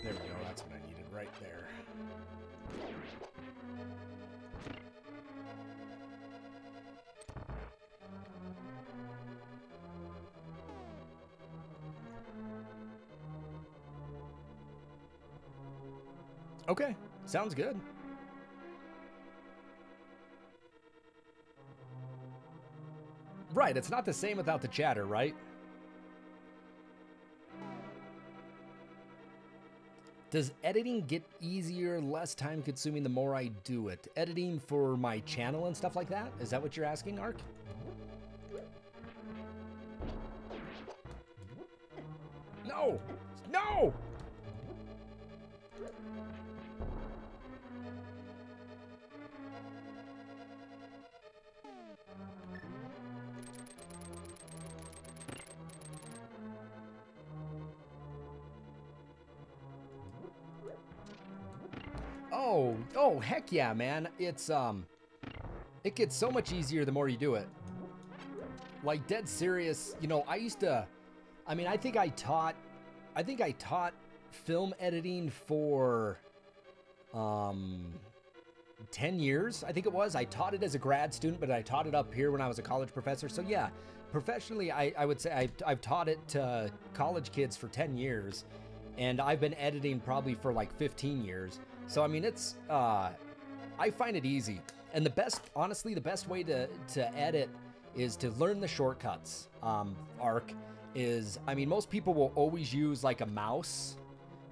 There we go, that's what I needed right there. Okay, sounds good. Right, it's not the same without the chatter, right? Does editing get easier, less time consuming the more I do it? Editing for my channel and stuff like that? Is that what you're asking, Ark? No! No! Oh, heck yeah, man. It's, it gets so much easier the more you do it. Like, dead serious, I think I taught film editing for, 10 years, I think it was. I taught it as a grad student, but I taught it up here when I was a college professor. So yeah, professionally, I would say I've taught it to college kids for 10 years, and I've been editing probably for like 15 years. So, I mean, it's, I find it easy. And honestly, the best way to edit is to learn the shortcuts. Arc is, I mean, most people will always use like a mouse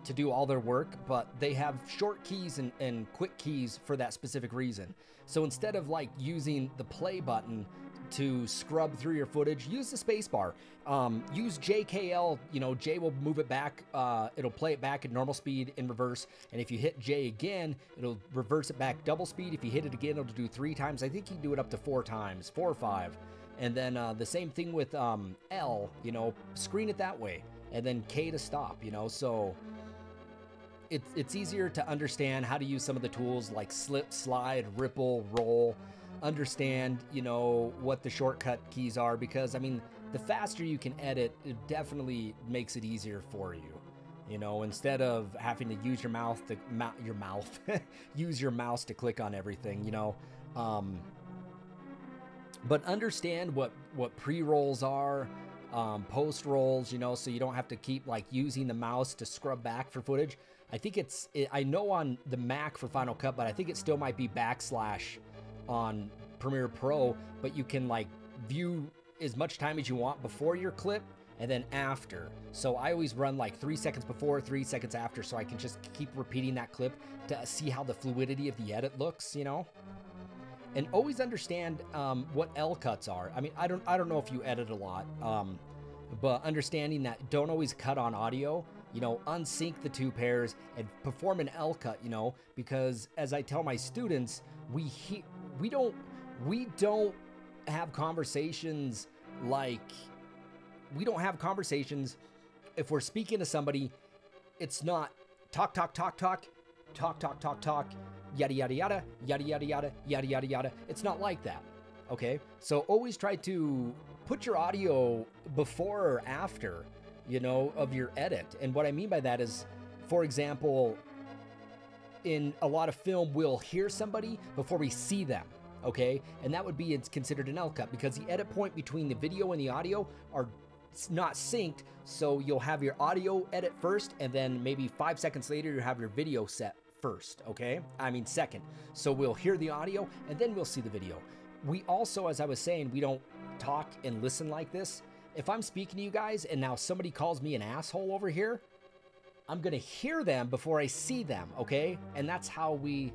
to do all their work, but they have short keys and quick keys for that specific reason. So instead of like using the play button to scrub through your footage, use the space bar. Use JKL, you know, J will move it back, it'll play it back at normal speed in reverse, and if you hit J again, it'll reverse it back double speed. If you hit it again, it'll do 3 times. I think you can do it up to 4 times, 4 or 5. And then the same thing with L, you know, screen it that way, and then K to stop, you know. So it's easier to understand how to use some of the tools like slip, slide, ripple, roll. Understand, you know, what the shortcut keys are, because I mean, the faster you can edit, it definitely makes it easier for you. You know, instead of having to use your mouth to use your mouse to click on everything, you know. But understand what pre-rolls are, post rolls, you know, so you don't have to keep like using the mouse to scrub back for footage. I think I know on the Mac for Final Cut, but I think it still might be backslash on Premiere Pro, but you can like view as much time as you want before your clip and then after. So I always run like 3 seconds before, 3 seconds after, so I can just keep repeating that clip to see how the fluidity of the edit looks, you know. And always understand what L cuts are. I mean, I don't know if you edit a lot, but understanding that don't always cut on audio. You know, unsync the 2 pairs and perform an L cut, you know, because as I tell my students, we don't have conversations like, we don't have conversations if we're speaking to somebody. It's not talk, talk, talk, talk, talk, talk, talk, talk, yada, yada, yada, yada, yada, yada, yada, yada, yada. It's not like that, okay? So always try to put your audio before or after, you know, of your edit. And what I mean by that is, for example, in a lot of film, we'll hear somebody before we see them, okay? And that would be, it's considered an L cut, because the edit point between the video and the audio are not synced. So you'll have your audio edit first, and then maybe 5 seconds later, you have your video set first, okay? I mean second. So we'll hear the audio, and then we'll see the video. We also, as I was saying, we don't talk and listen like this. If I'm speaking to you guys and now somebody calls me an asshole over here, I'm gonna hear them before I see them, okay? And that's how we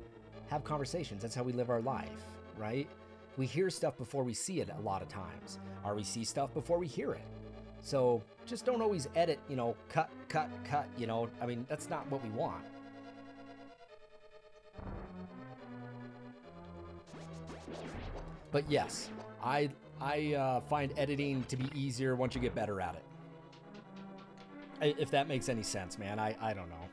have conversations. That's how we live our life, right? We hear stuff before we see it a lot of times, or we see stuff before we hear it. So just don't always edit, you know, cut, cut, cut, you know? I mean, that's not what we want. But yes, I find editing to be easier once you get better at it. If that makes any sense, man, I don't know.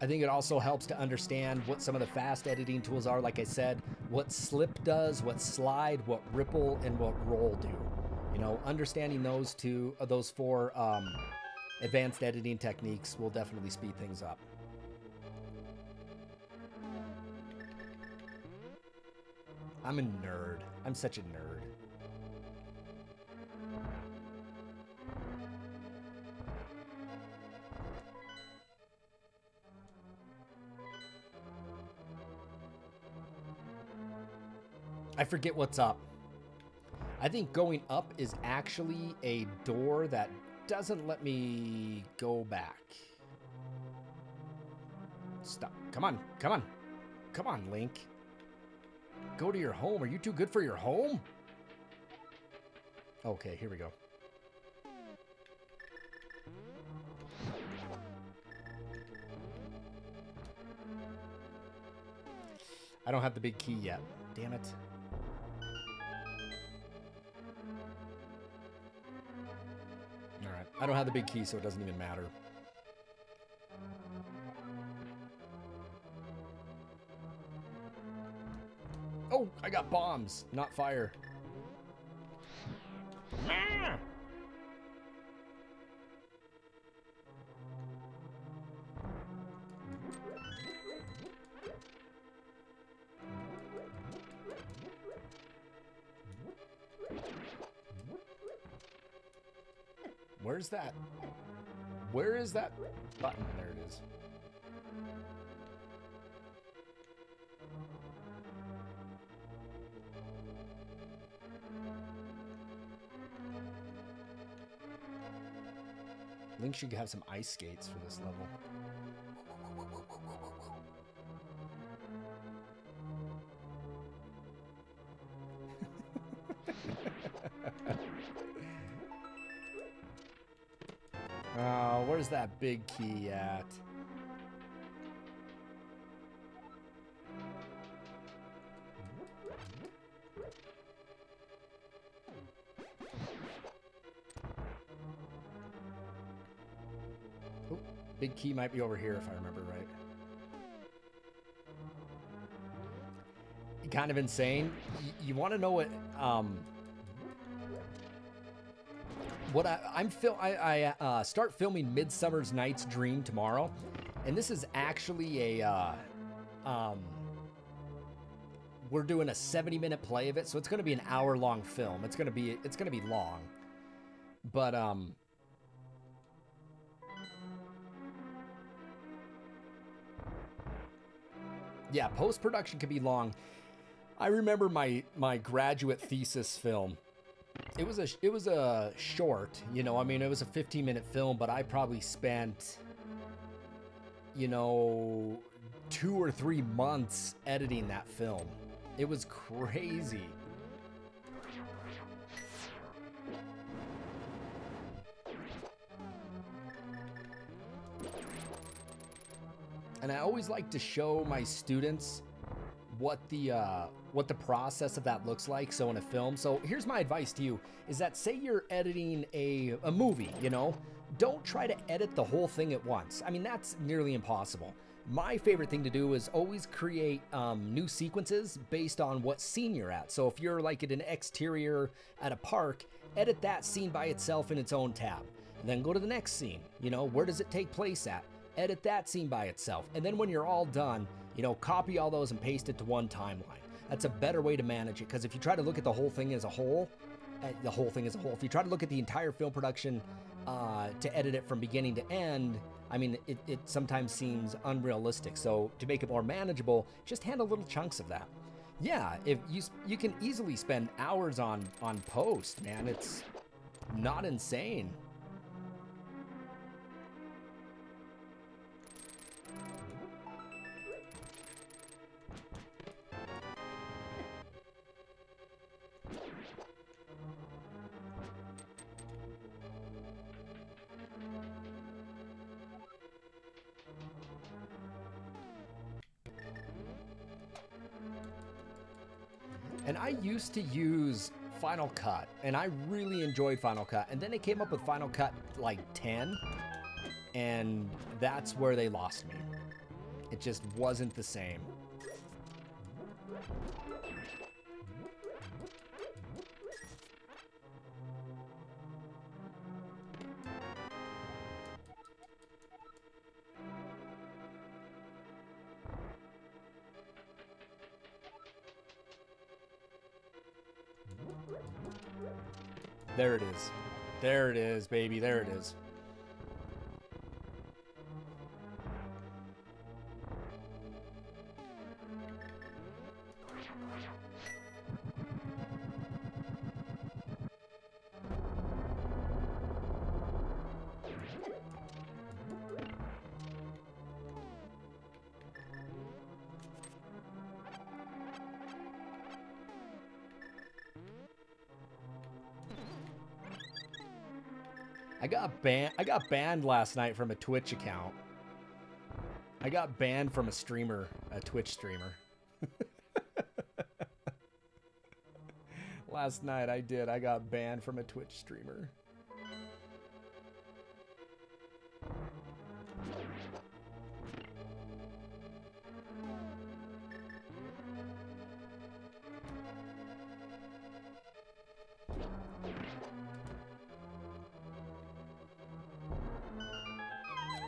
I think it also helps to understand what some of the fast editing tools are. Like I said, what slip does, what slide, what ripple, and what roll do. You know, understanding those 4 advanced editing techniques will definitely speed things up. I'm a nerd. I'm such a nerd. I forget what's up. I think going up is actually a door that doesn't let me go back. Stop. Come on. Come on. Come on, Link. Go to your home. Are you too good for your home? Okay, here we go. I don't have the big key yet. Damn it. Alright. I don't have the big key, so it doesn't even matter. Oh, I got bombs, not fire. Ah! Where's that? Where is that button? There it is. Link should have some ice skates for this level. Oh, where's that big key at? Oh, big key might be over here if I remember right. Kind of insane. You want to know what I start filming Midsummer's Night's Dream tomorrow, and this is actually a we're doing a 70-minute play of it, so it's going to be an hour-long film. It's going to be long, but yeah, post-production can be long. I remember my graduate thesis film. It was a short, you know, I mean, it was a 15-minute film, but I probably spent, you know, 2 or 3 months editing that film. It was crazy. And I always like to show my students what the process of that looks like, so in a film. So here's my advice to you, is that say you're editing a movie, you know, don't try to edit the whole thing at once. I mean, that's nearly impossible. My favorite thing to do is always create new sequences based on what scene you're at. So if you're like at an exterior at a park, edit that scene by itself in its own tab. And then go to the next scene, you know, where does it take place at? Edit that scene by itself. And then when you're all done, you know, copy all those and paste it to one timeline. That's a better way to manage it, because if you try to look at the whole thing as a whole, if you try to look at the entire film production to edit it from beginning to end, I mean, it sometimes seems unrealistic. So to make it more manageable, just handle little chunks of that. Yeah, if you can easily spend hours on post, man. It's not insane. And I used to use Final Cut, and I really enjoyed Final Cut. And then they came up with Final Cut like 10, and that's where they lost me. It just wasn't the same. There it is. There it is, baby. There it is. I got banned last night from a Twitch account. I got banned from a streamer, a Twitch streamer. Last night I did. I got banned from a Twitch streamer.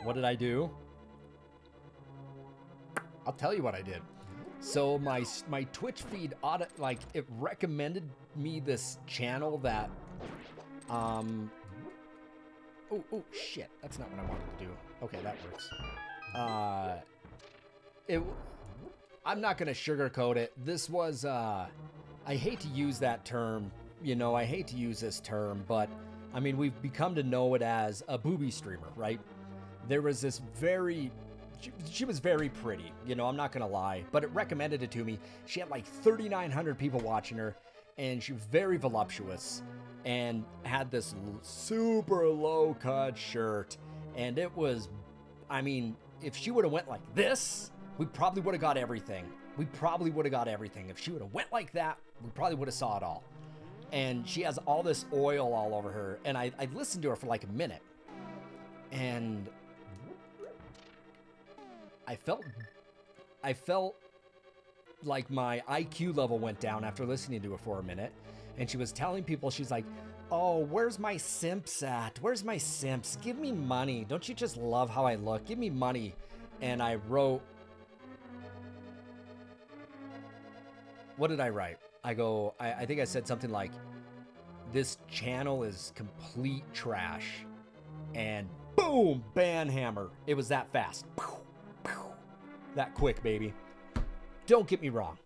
What did I do? I'll tell you what I did. So my Twitch feed it recommended me this channel that oh shit, that's not what I wanted to do. Okay, that works. I'm not gonna sugarcoat it. This was I hate to use that term, you know, I hate to use this term, but I mean, we've become to know it as a booby streamer, right? There was this she was very pretty, you know, I'm not gonna lie, but it recommended it to me. She had like 3,900 people watching her, and she was very voluptuous and had this super low cut shirt. And it was, I mean, if she would have went like this, we probably would have got everything. We probably would have got everything. If she would have went like that, we probably would have saw it all. And she has all this oil all over her. And I listened to her for like a minute. And I felt like my IQ level went down after listening to her for a minute. And she was telling people, she's like, oh, where's my simps at? Where's my simps? Give me money. Don't you just love how I look? Give me money. And I wrote, what did I write? I go, I think I said something like, this channel is complete trash. And boom, ban hammer. It was that fast. That quick, baby. Don't get me wrong.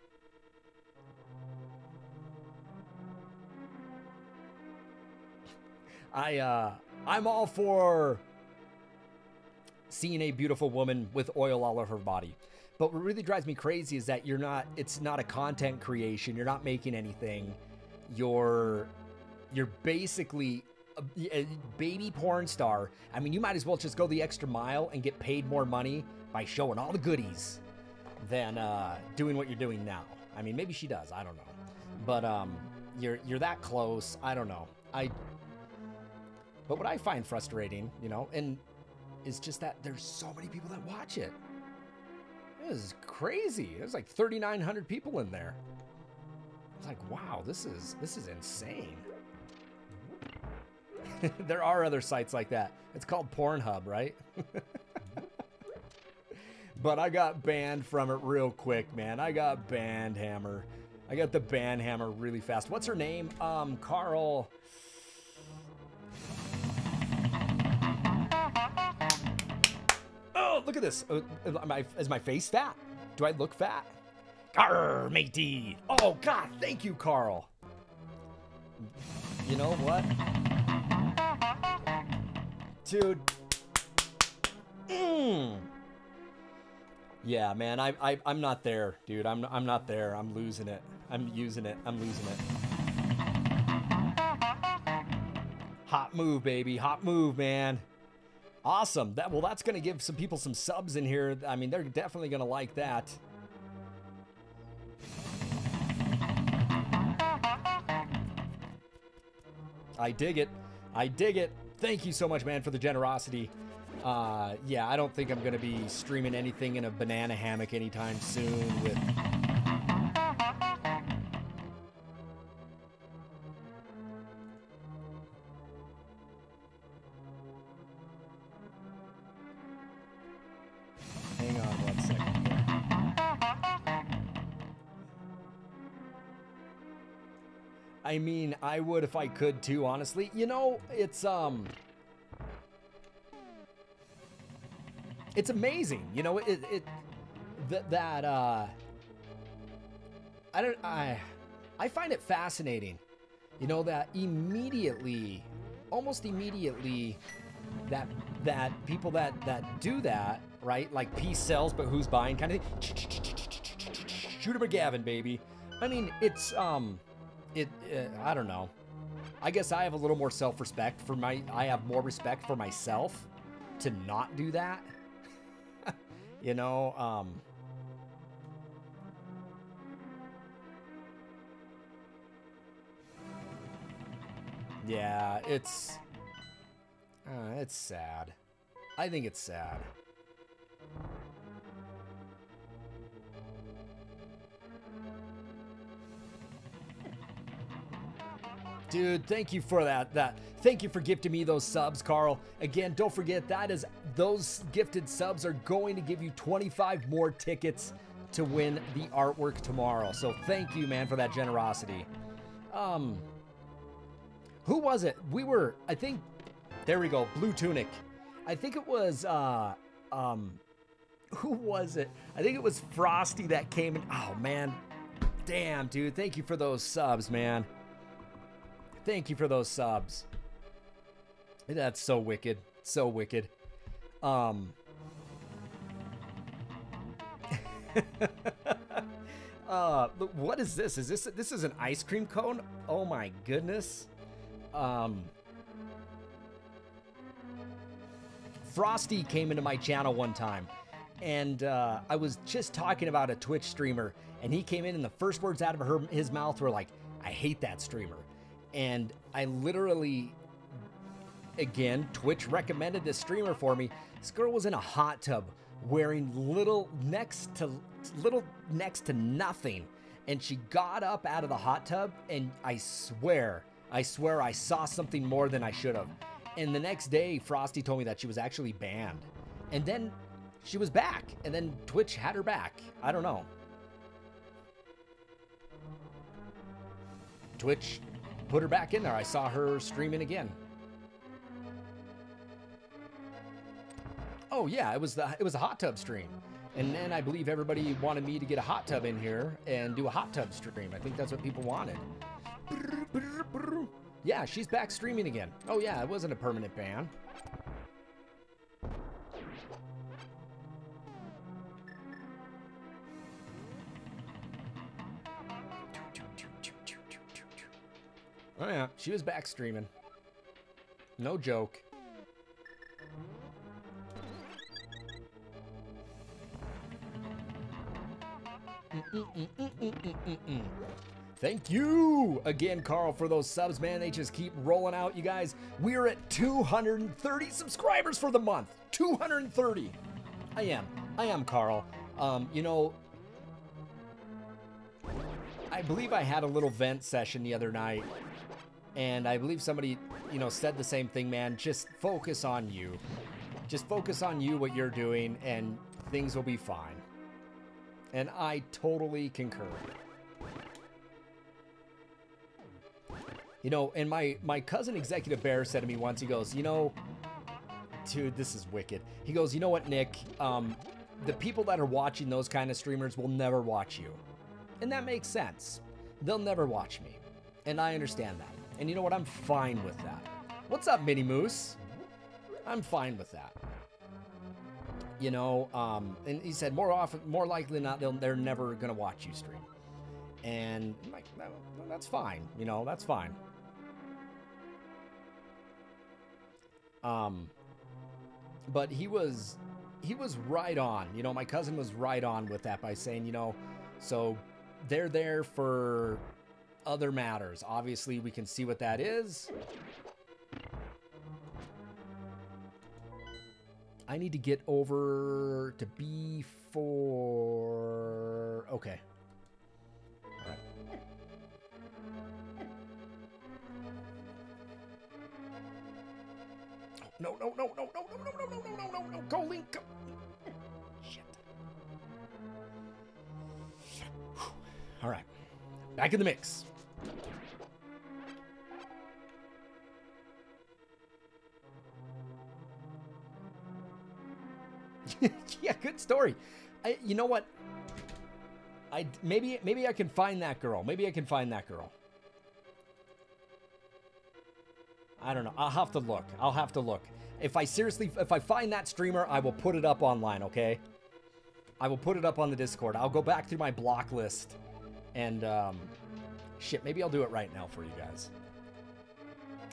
I'm all for seeing a beautiful woman with oil all over her body. But what really drives me crazy is that it's not a content creation. You're not making anything. You're basically a baby porn star. I mean, you might as well just go the extra mile and get paid more money by showing all the goodies than doing what you're doing now. I mean, maybe she does. I don't know. But you're that close. I don't know. But what I find frustrating, you know, and is just that there's so many people that watch it. It is crazy. There's like 3,900 people in there. It's like, wow, this is insane. There are other sites like that. It's called Pornhub, right? But I got banned from it real quick, man. I got banned hammer. I got the ban hammer really fast. What's her name? Carl. Oh, look at this. Is my face fat? Do I look fat? Arr, matey. Oh, God, thank you, Carl. You know what? Dude. Yeah, man, I'm not there, dude. I'm not there. I'm losing it. I'm using it. I'm losing it. Hot move, baby. Hot move, man. Awesome. That's going to give some people some subs in here. I mean, they're definitely going to like that. I dig it. I dig it. Thank you so much, man, for the generosity. Yeah, I don't think I'm going to be streaming anything in a banana hammock anytime soon with... Hang on 1 second here. I mean, I would if I could too, honestly. You know, it's amazing, you know, I find it fascinating, you know, that immediately, almost immediately, that people that do that, right, like peace sells, but who's buying kind of thing, Shooter McGavin, baby. I mean, it's, I don't know. I guess I have a little more self-respect for I have more respect for myself to not do that. You know, yeah, it's sad. I think it's sad. Dude, thank you for that. Thank you for gifting me those subs, Carl. Again, don't forget those gifted subs are going to give you 25 more tickets to win the artwork tomorrow. So thank you, man, for that generosity. Who was it? I think, there we go, Blue Tunic. I think it was, who was it? I think it was Frosty that came in. Oh, man. Damn, dude. Thank you for those subs, man. Thank you for those subs. That's so wicked. So wicked. But what is this? Is this is an ice cream cone? Oh my goodness. Frosty came into my channel one time, and I was just talking about a Twitch streamer, and he came in, and the first words out of his mouth were like, "I hate that streamer." And I literally, again, Twitch recommended this streamer for me. This girl was in a hot tub wearing little next to nothing, and she got up out of the hot tub, and I swear I saw something more than I should have. And the next day, Frosty told me that she was actually banned, and then she was back, and then Twitch had her back. I don't know. Twitch put her back in there. I saw her streaming again. Oh yeah, it was a hot tub stream. And then I believe everybody wanted me to get a hot tub in here and do a hot tub stream. I think that's what people wanted. Yeah, she's back streaming again. Oh yeah, it wasn't a permanent ban. Oh yeah, she was back streaming. No joke. Thank you again, Carl, for those subs, man. They just keep rolling out, you guys. We're at 230 subscribers for the month. 230. I am Carl. You know, I believe I had a little vent session the other night, and I believe somebody, you know, said the same thing, man. Just focus on you. Just focus on you, what you're doing, and things will be fine. And I totally concur. You know, and my cousin Executive Bear said to me once, he goes, you know, dude, this is wicked. He goes, you know what, Nick? The people that are watching those kind of streamers will never watch you. And that makes sense. They'll never watch me. And I understand that. And you know what? I'm fine with that. What's up, Minnie Moose? I'm fine with that. You know, and he said more likely than not, they're never gonna watch you stream. And I'm like, no, that's fine. You know, that's fine. But he was right on. You know, my cousin was right on with that by saying, you know, so they're there for other matters. Obviously, we can see what that is. I need to get over to B4. Okay. All right. No. Go, Link. Go. Shit. All right. Back in the mix. Yeah, good story. You know what? Maybe I can find that girl. Maybe I can find that girl. I don't know. I'll have to look. I'll have to look. If I find that streamer, I will put it up online, okay? I will put it up on the Discord. I'll go back through my block list and shit, maybe I'll do it right now for you guys.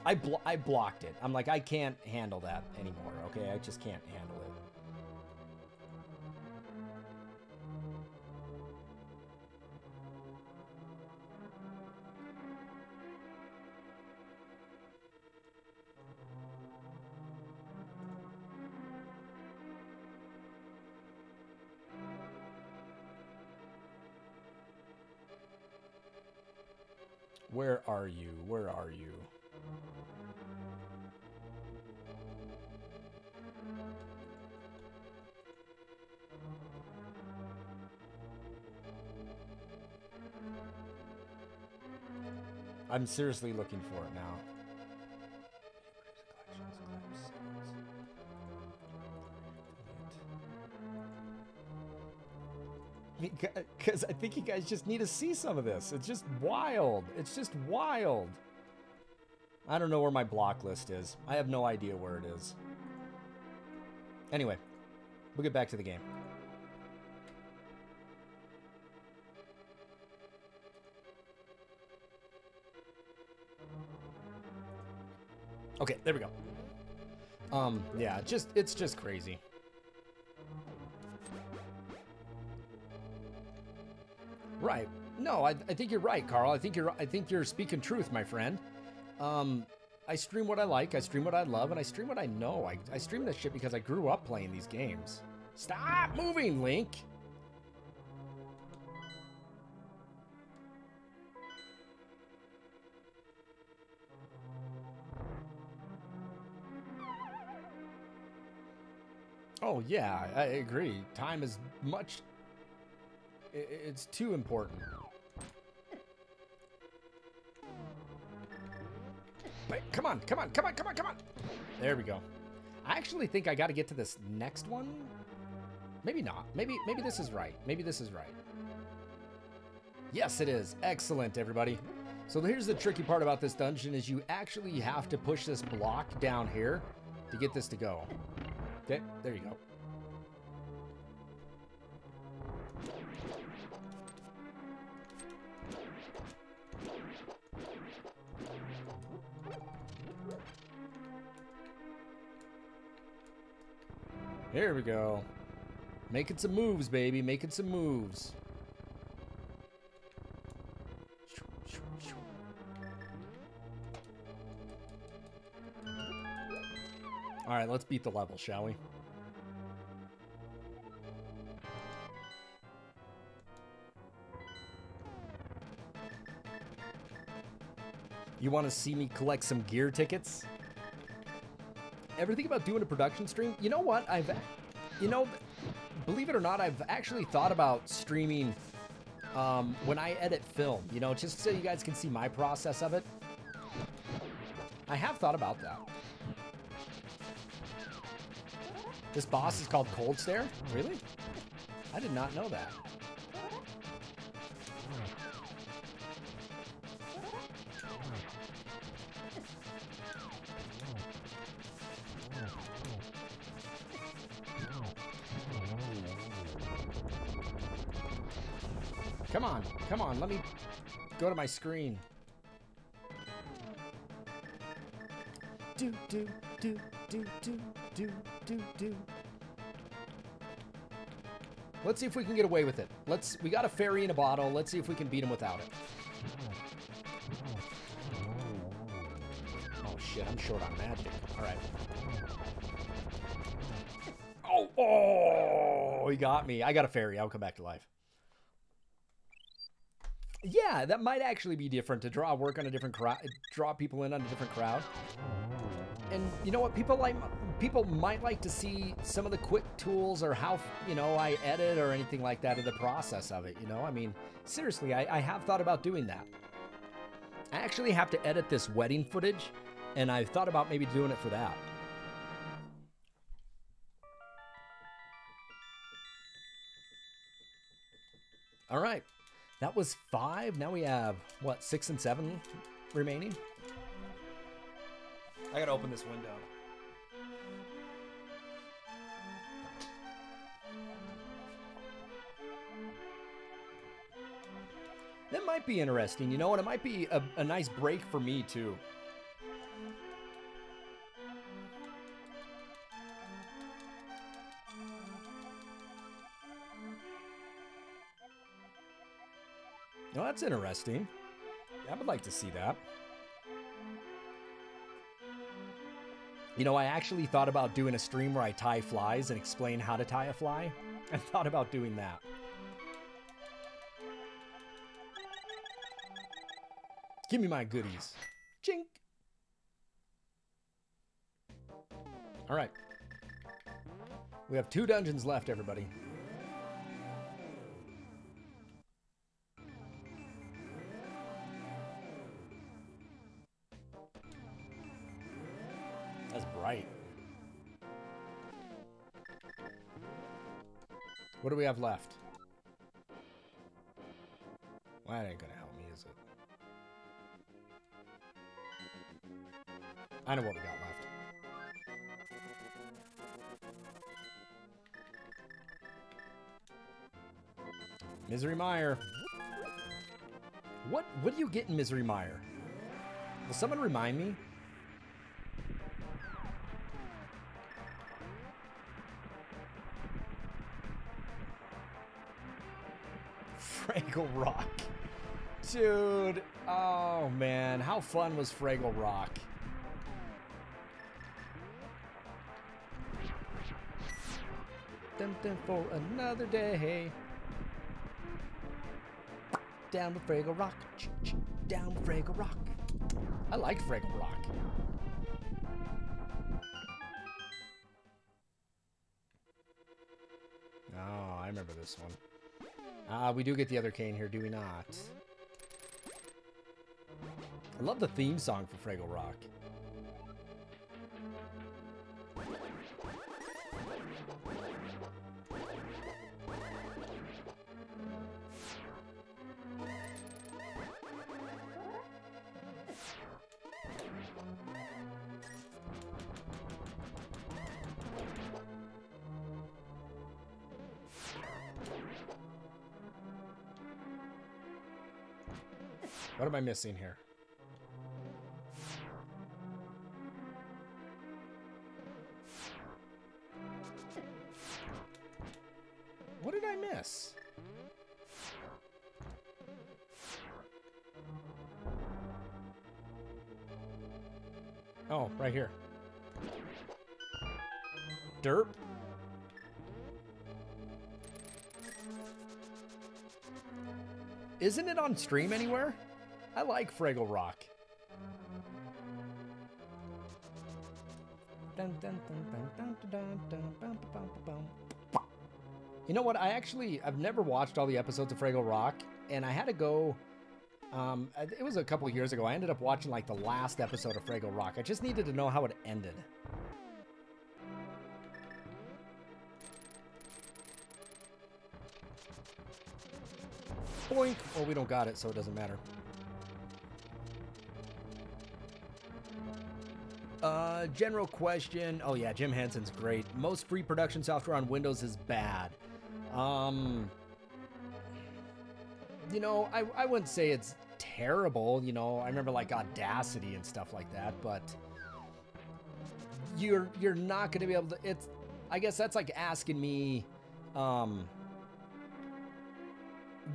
I blocked it. I'm like, I can't handle that anymore, okay? I just can't handle it. Where are you? Where are you? I'm seriously looking for it now. Because I think you guys just need to see some of this. It's just wild. It's just wild. I don't know where my block list is. I have no idea where it is. Anyway, we'll get back to the game. Okay, there we go. Yeah, it's just crazy. Right. No, I think you're right, Carl. I think you're speaking truth, my friend. I stream what I like, I stream what I love, and I stream what I know. I stream this shit because I grew up playing these games. Stop moving, Link! Oh, yeah, I agree. Time is much... It's too important. But come on, come on, come on, come on, come on! There we go. I actually think I got to get to this next one. Maybe not. Maybe this is right. Maybe this is right. Yes, it is. Excellent, everybody. So here's the tricky part about this dungeon is you actually have to push this block down here to get this to go. Okay, there you go. There we go. Making some moves, baby. Making some moves. All right, let's beat the level, shall we? You want to see me collect some gear tickets? Ever think about doing a production stream? You know what? Believe it or not, I've actually thought about streaming when I edit film, you know, just so you guys can see my process of it. I have thought about that. This boss is called Cold Stare? Really? I did not know that. Come on, let me go to my screen. Do. Let's see if we can get away with it. We got a fairy in a bottle. Let's see if we can beat him without it. Oh shit, I'm short on magic. All right. Oh, he got me. I got a fairy. I'll come back to life. Yeah, that might actually be different to draw work on a different crowd, draw people in on a different crowd. And you know what? People might like to see some of the quick tools or how, you know, I edit or anything like that, or the process of it, you know? I mean, seriously, I have thought about doing that. I actually have to edit this wedding footage, and I've thought about maybe doing it for that. All right. That was 5. Now we have, what, 6 and 7 remaining? I gotta open this window. That might be interesting, you know, and it might be a nice break for me, too. Oh, that's interesting. I would like to see that. You know, I actually thought about doing a stream where I tie flies and explain how to tie a fly. I thought about doing that. Give me my goodies. Chink. All right. We have 2 dungeons left, everybody. That's bright. What do we have left? Well, that ain't gonna help me, is it? I know what we got left. Misery Mire. What do you get in Misery Mire? Will someone remind me? Fraggle Rock. Dude. Oh, man. How fun was Fraggle Rock? Dun, dun, for another day. Down with Fraggle Rock. Down with Fraggle Rock. I like Fraggle Rock. Oh, I remember this one. We do get the other cane here, do we not? I love the theme song for Fraggle Rock. What am I missing here? What did I miss? Oh, right here. Derp. Isn't it on stream anywhere? I like Fraggle Rock. You know what? I've never watched all the episodes of Fraggle Rock, and I had to go. It was a couple years ago. I ended up watching like the last episode of Fraggle Rock. I just needed to know how it ended. Boink! Well, we don't got it, so it doesn't matter. General question. Oh yeah, Jim Henson's great. Most free production software on Windows is bad. You know, I wouldn't say it's terrible. You know, I remember like Audacity and stuff like that, but you're not going to be able to. It's. I guess that's like asking me.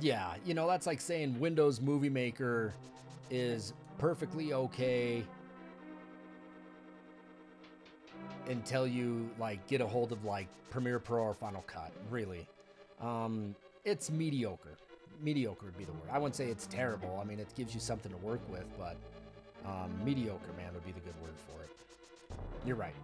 Yeah, you know, that's like saying Windows Movie Maker is perfectly okay until you like get a hold of like Premiere Pro or Final Cut. Really, it's mediocre. Mediocre would be the word. I wouldn't say it's terrible. I mean, it gives you something to work with, but mediocre, man, would be the good word for it. You're right.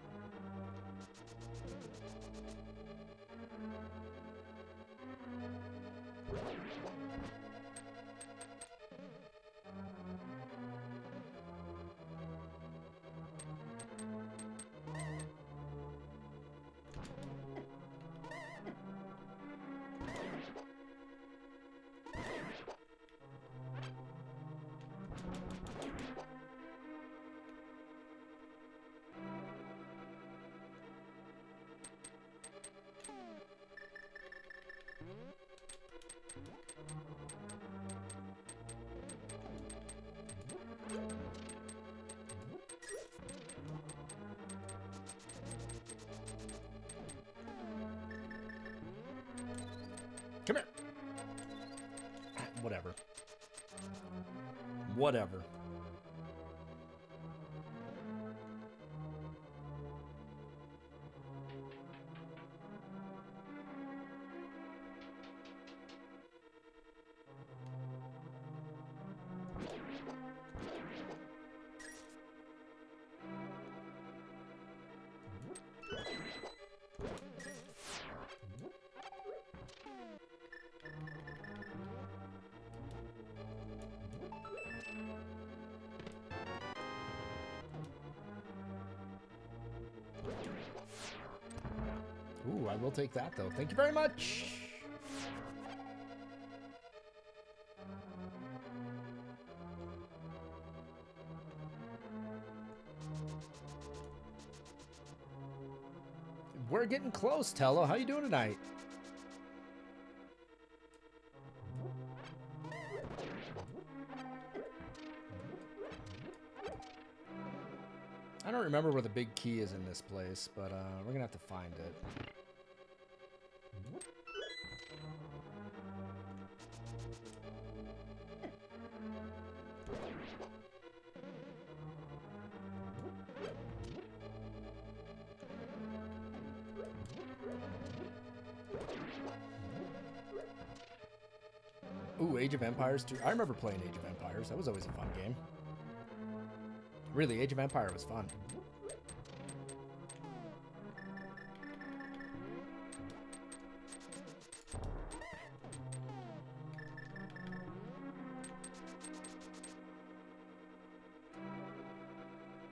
Come here. Whatever. Whatever. Ooh, I will take that, though. Thank you very much. We're getting close, Tello. How you doing tonight? I don't remember where the big key is in this place, but we're gonna have to find it. Ooh, Age of Empires 2. I remember playing Age of Empires. That was always a fun game. Really, Age of Empire was fun.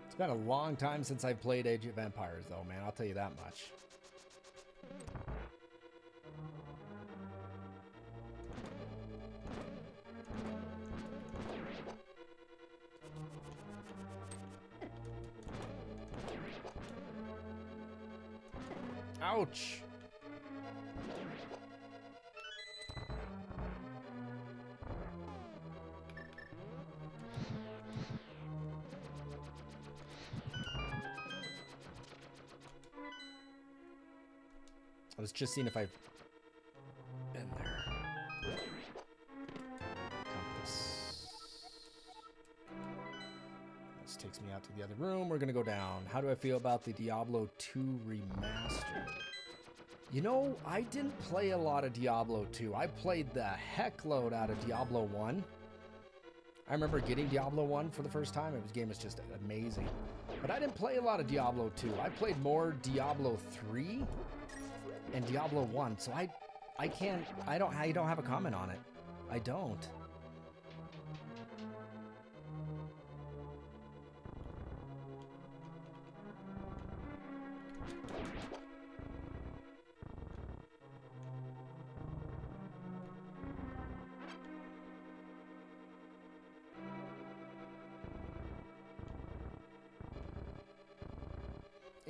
It's been a long time since I've played Age of Empires, though, man. I'll tell you that much. Ouch! I was just seeing if I've been there. Compass. This takes me out to the other room. We're gonna go down. How do I feel about the Diablo 2 remaster? You know, I didn't play a lot of Diablo 2. I played the heck load out of Diablo 1. I remember getting Diablo 1 for the first time. This game was just amazing. But I didn't play a lot of Diablo 2. I played more Diablo 3 and Diablo 1. So I don't have a comment on it. I don't.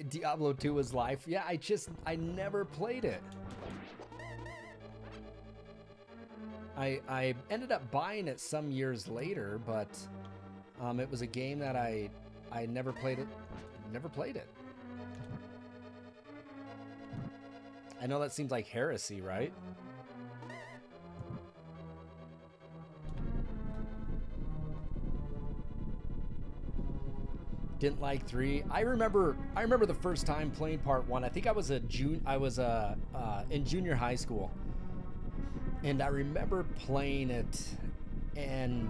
Diablo 2 was life. Yeah, I never played it. I ended up buying it some years later, but it was a game that I never played it. Never played it. I know that seems like heresy, right? Didn't like 3. I remember the first time playing part 1. I think I was in junior high school, and I remember playing it, and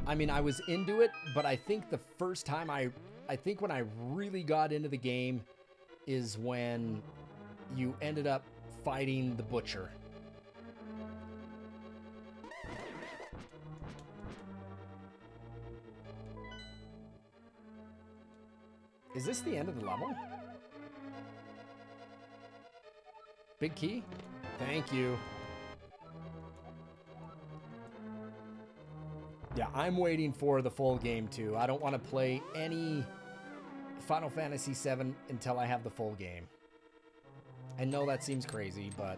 I mean I was into it, but I think the first time I think when I really got into the game is when you ended up fighting the butcher. Is this the end of the level? Big key? Thank you. Yeah, I'm waiting for the full game too. I don't want to play any Final Fantasy VII until I have the full game. I know that seems crazy, but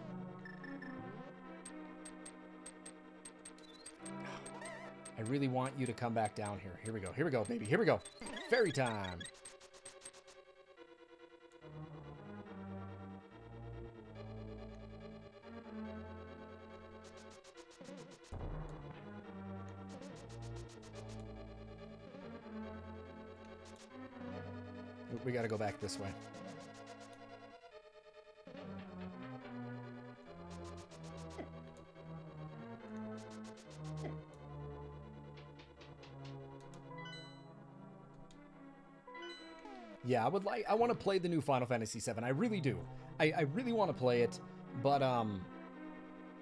I really want you to come back down here. Here we go. Here we go, baby. Here we go. Fairy time. We gotta go back this way. Yeah, I want to play the new Final Fantasy VII. I really do. I really want to play it, but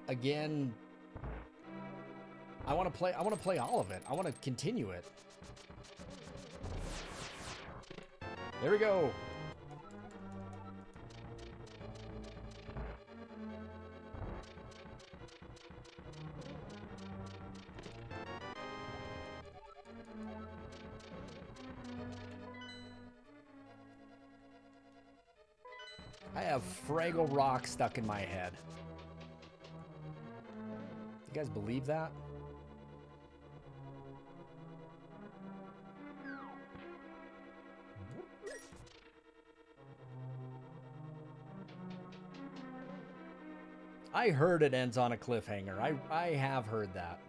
again, I want to play all of it. I want to continue it. There we go. I have Fraggle Rock stuck in my head. You guys believe that? I heard it ends on a cliffhanger. I have heard that.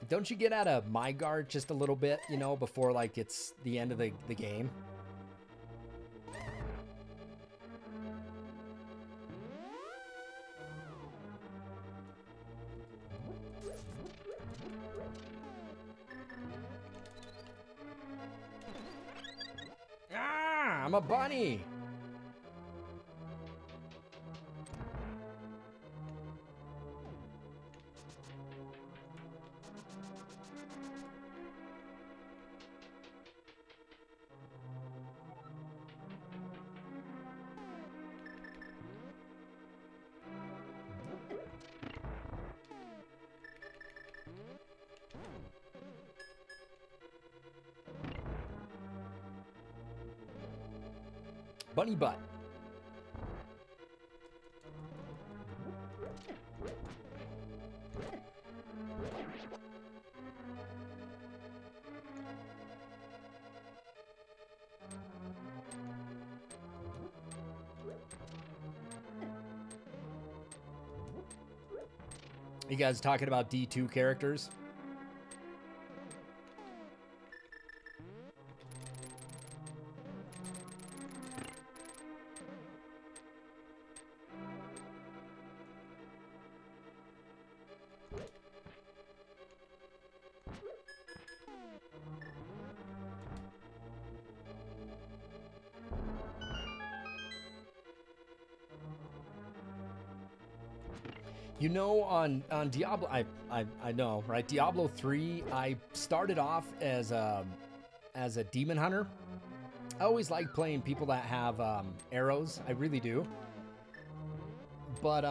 Don't you get out of my guard just a little bit, you know, before like it's the end of the game? Ah, I'm a bunny. Bunny butt. You guys talking about D2 characters? You know, on Diablo, I know, right? Diablo 3, I started off as a demon hunter. I always like playing people that have arrows. I really do. But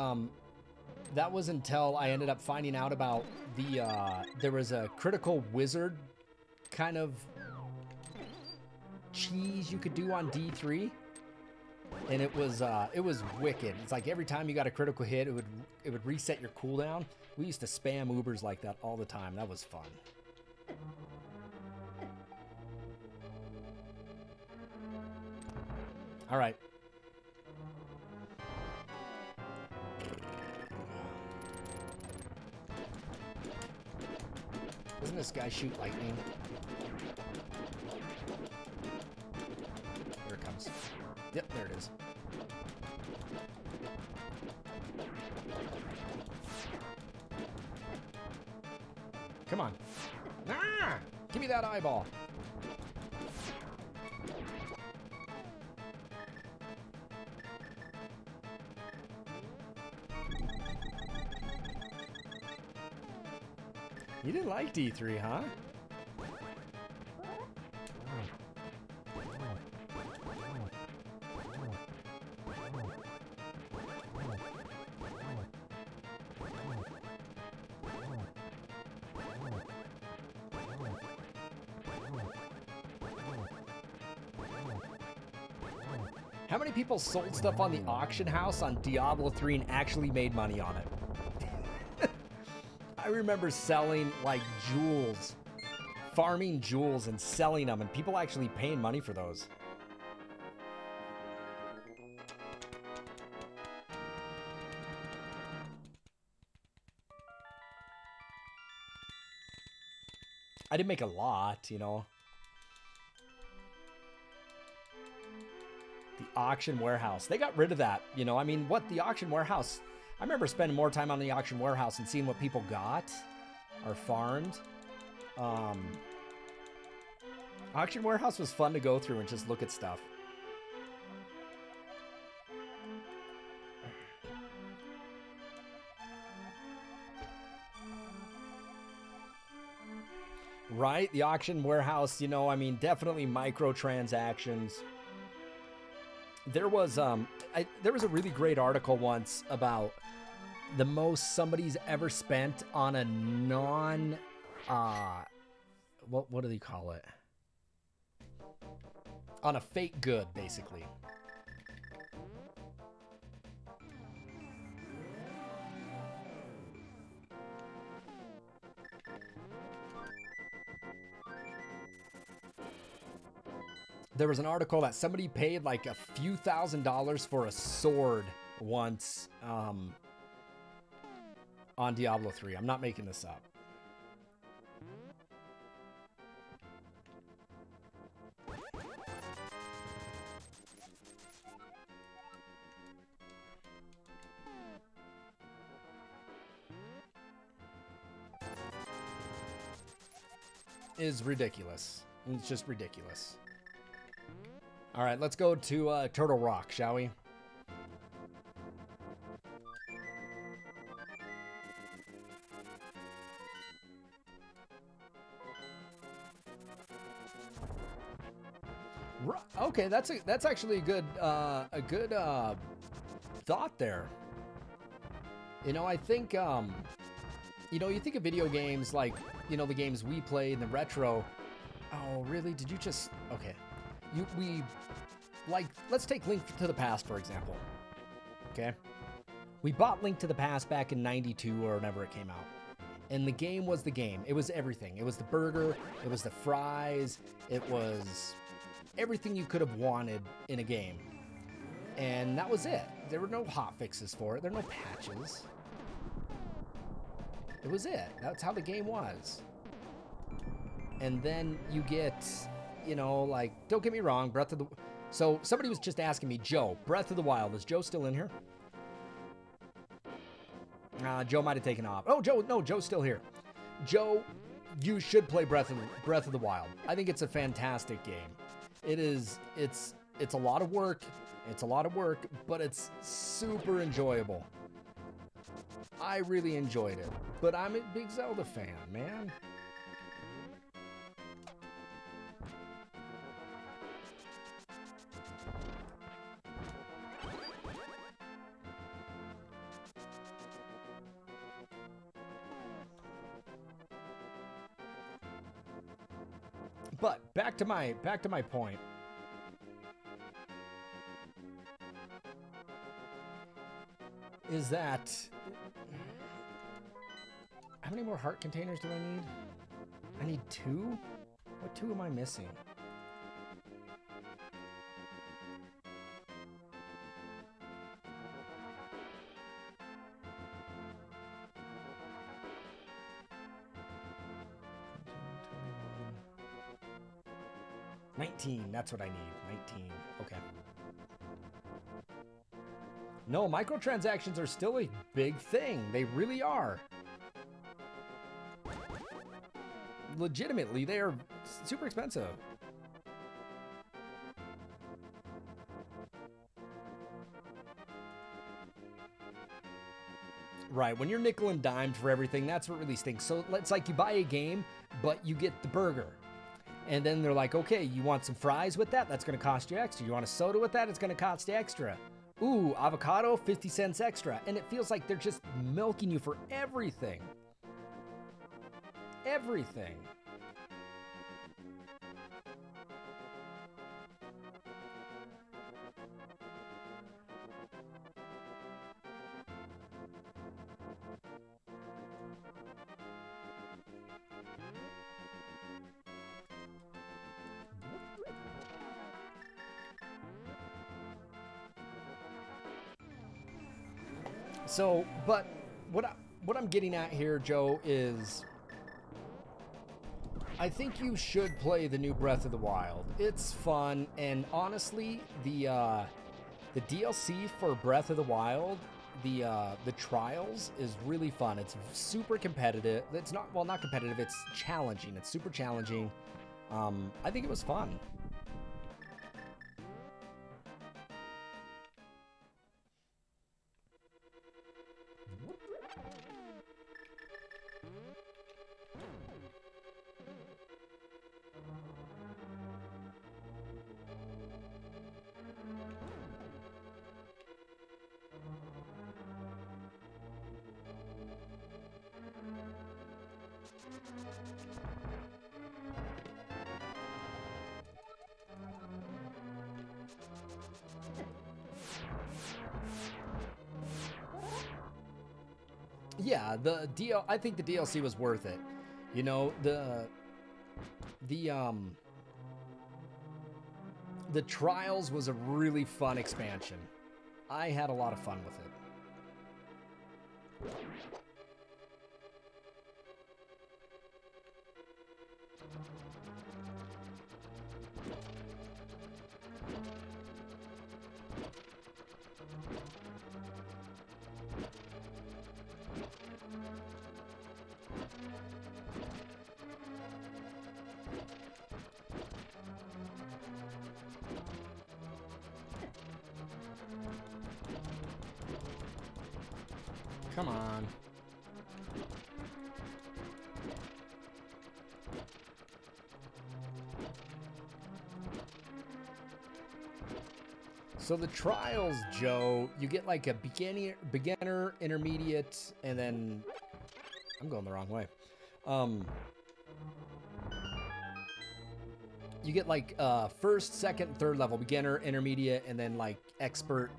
that was until I ended up finding out about the there was a critical wizard kind of cheese you could do on D3. And it was wicked. It's like every time you got a critical hit, it would reset your cooldown. We used to spam Ubers like that all the time. That was fun. All right. Doesn't this guy shoot lightning? Here it comes. Yep, there it is. Come on. Ah! Give me that eyeball. You didn't like D3, huh? How many people sold stuff on the auction house on Diablo 3 and actually made money on it? I remember selling like jewels, farming jewels and selling them, and people actually paying money for those. I didn't make a lot, you know. The auction warehouse. They got rid of that, you know. I mean, what the auction warehouse? I remember spending more time on the auction warehouse and seeing what people got or farmed. Auction warehouse was fun to go through and just look at stuff. Right? The auction warehouse, you know, I mean, definitely microtransactions. There was a really great article once about the most somebody's ever spent on a non, what do they call it? On a fake good, basically. there was an article that somebody paid like a few $1,000s for a sword once on Diablo 3. I'm not making this up. Is ridiculous. It's just ridiculous. All right, let's go to Turtle Rock, shall we? Okay, that's actually a good thought there. You know, I think you know, you think of video games like, you know, the games we played in the retro. Oh, really? Did you just... Okay. We... Like, let's take Link to the Past, for example. Okay? We bought Link to the Past back in 92 or whenever it came out. And the game was the game. It was everything. It was the burger. It was the fries. It was everything you could have wanted in a game. And that was it. There were no hot fixes for it. There were no patches. It was it. That's how the game was. And then you get, you know, like, don't get me wrong, Breath of the... So somebody was just asking me, Joe, Breath of the Wild, is Joe still in here? Joe might have taken off. Oh, Joe, no, Joe's still here. Joe, you should play Breath of the Wild. I think it's a fantastic game. It is, it's a lot of work. It's a lot of work, but it's super enjoyable. I really enjoyed it, but I'm a big Zelda fan, man. But back to my point. Is that... How many more heart containers do I need? I need 2? What 2 am I missing? $19, that's what I need. 19, okay. No, microtransactions are still a big thing. They really are. Legitimately, they are super expensive. Right, when you're nickel and dimed for everything, that's what really stinks. So it's like you buy a game, but you get the burger. And then they're like, okay, you want some fries with that? That's going to cost you extra. You want a soda with that? It's going to cost you extra. Ooh, avocado, 50 cents extra. And it feels like they're just milking you for everything. Everything. So, but what I'm getting at here, Joe, is I think you should play the new Breath of the Wild. It's fun, and honestly, the DLC for Breath of the Wild, the trials, is really fun. It's super competitive. It's not, well, not competitive. It's challenging. It's super challenging. I think it was fun. Yeah, I think the DLC was worth it. You know, the Trials was a really fun expansion. I had a lot of fun with it. Come on. So the Trials, Joe, you get like a beginner, intermediate, and then I'm going the wrong way. You get like first, second, third level, beginner, intermediate, and then like expert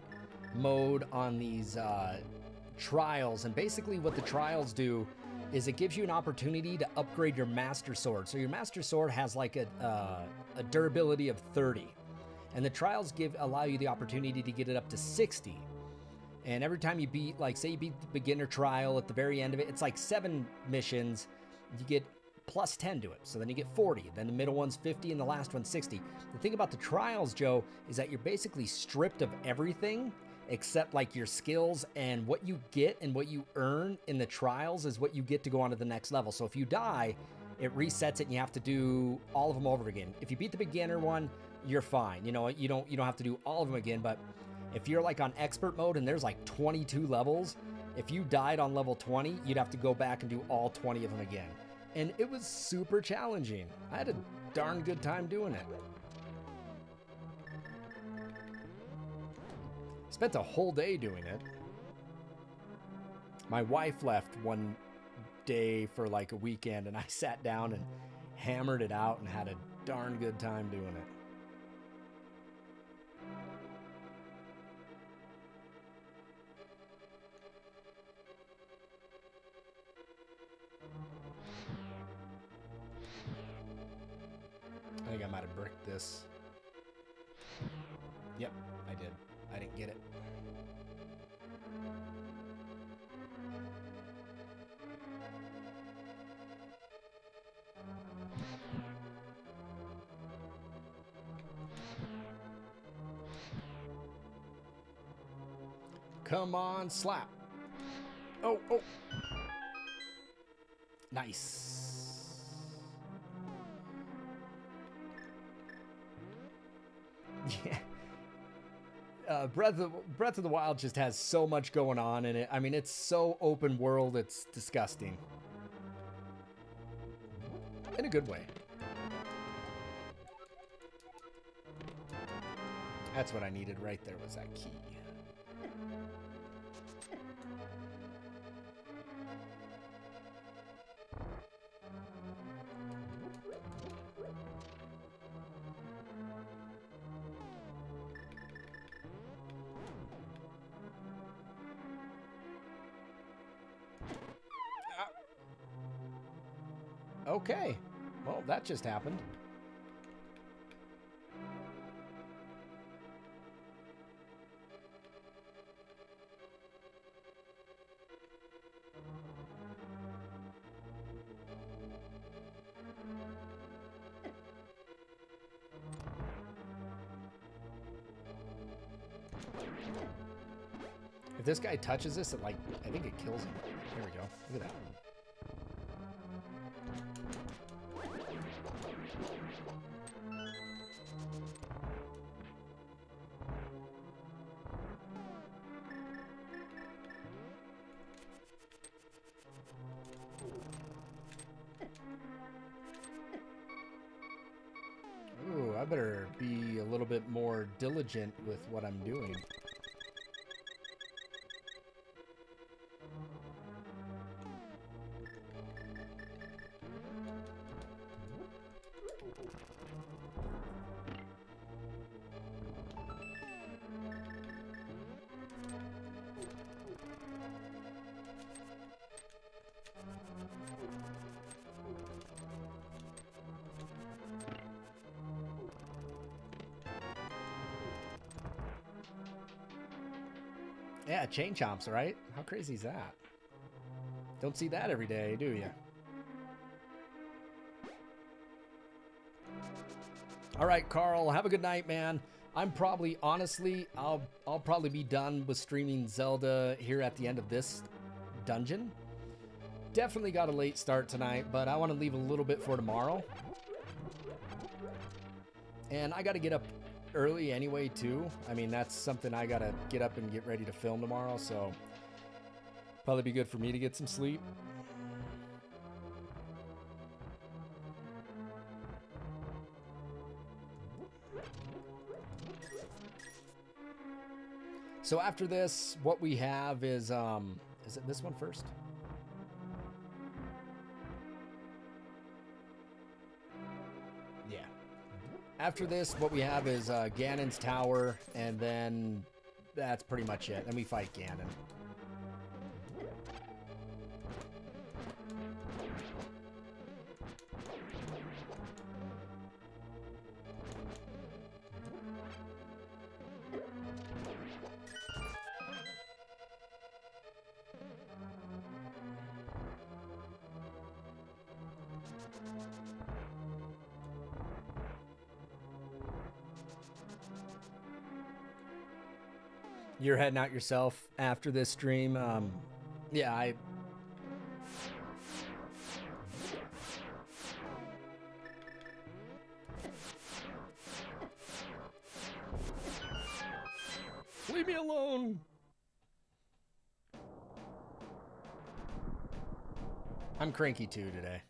mode on these Trials. And basically what the Trials do is it gives you an opportunity to upgrade your Master Sword. So your Master Sword has like a durability of 30. And the Trials allow you the opportunity to get it up to 60. And every time you beat, like say you beat the beginner trial at the very end of it, it's like 7 missions. You get plus 10 to it. So then you get 40. Then the middle one's 50 and the last one's 60. The thing about the Trials, Joe, is that you're basically stripped of everything except like your skills, and what you get and what you earn in the Trials is what you get to go on to the next level. So if you die, it resets it and you have to do all of them over again. If you beat the beginner one, you're fine. You know, you don't have to do all of them again. But if you're like on expert mode and there's like 22 levels, if you died on level 20, you'd have to go back and do all 20 of them again. And it was super challenging. I had a darn good time doing it. Spent a whole day doing it. My wife left one day for like a weekend and I sat down and hammered it out and had a darn good time doing it. I think I might have bricked this. Yep, I did. I didn't get it. Come on, slap. Oh, oh. Nice. Yeah. Breath of the Wild just has so much going on in it. I mean, it's so open world, it's disgusting. In a good way. That's what I needed right there, was that key. Okay, well, that just happened. If this guy touches this, it like, I think it kills him. There we go. Look at that. Ooh, I better be a little bit more diligent with what I'm doing. Yeah, chain chomps, right? How crazy is that? Don't see that every day, do you? All right, Carl, have a good night, man. I'm probably, honestly, I'll probably be done with streaming Zelda here at the end of this dungeon. Definitely got a late start tonight, but I want to leave a little bit for tomorrow. And I got to get up early anyway, too. I mean, that's something I got to get up and get ready to film tomorrow, so probably be good for me to get some sleep. So after this, what we have is it this one first? Yeah. After this, what we have is Ganon's Tower, and then that's pretty much it. Then we fight Ganon. You're heading out yourself after this stream. Yeah, leave me alone. I'm cranky too today.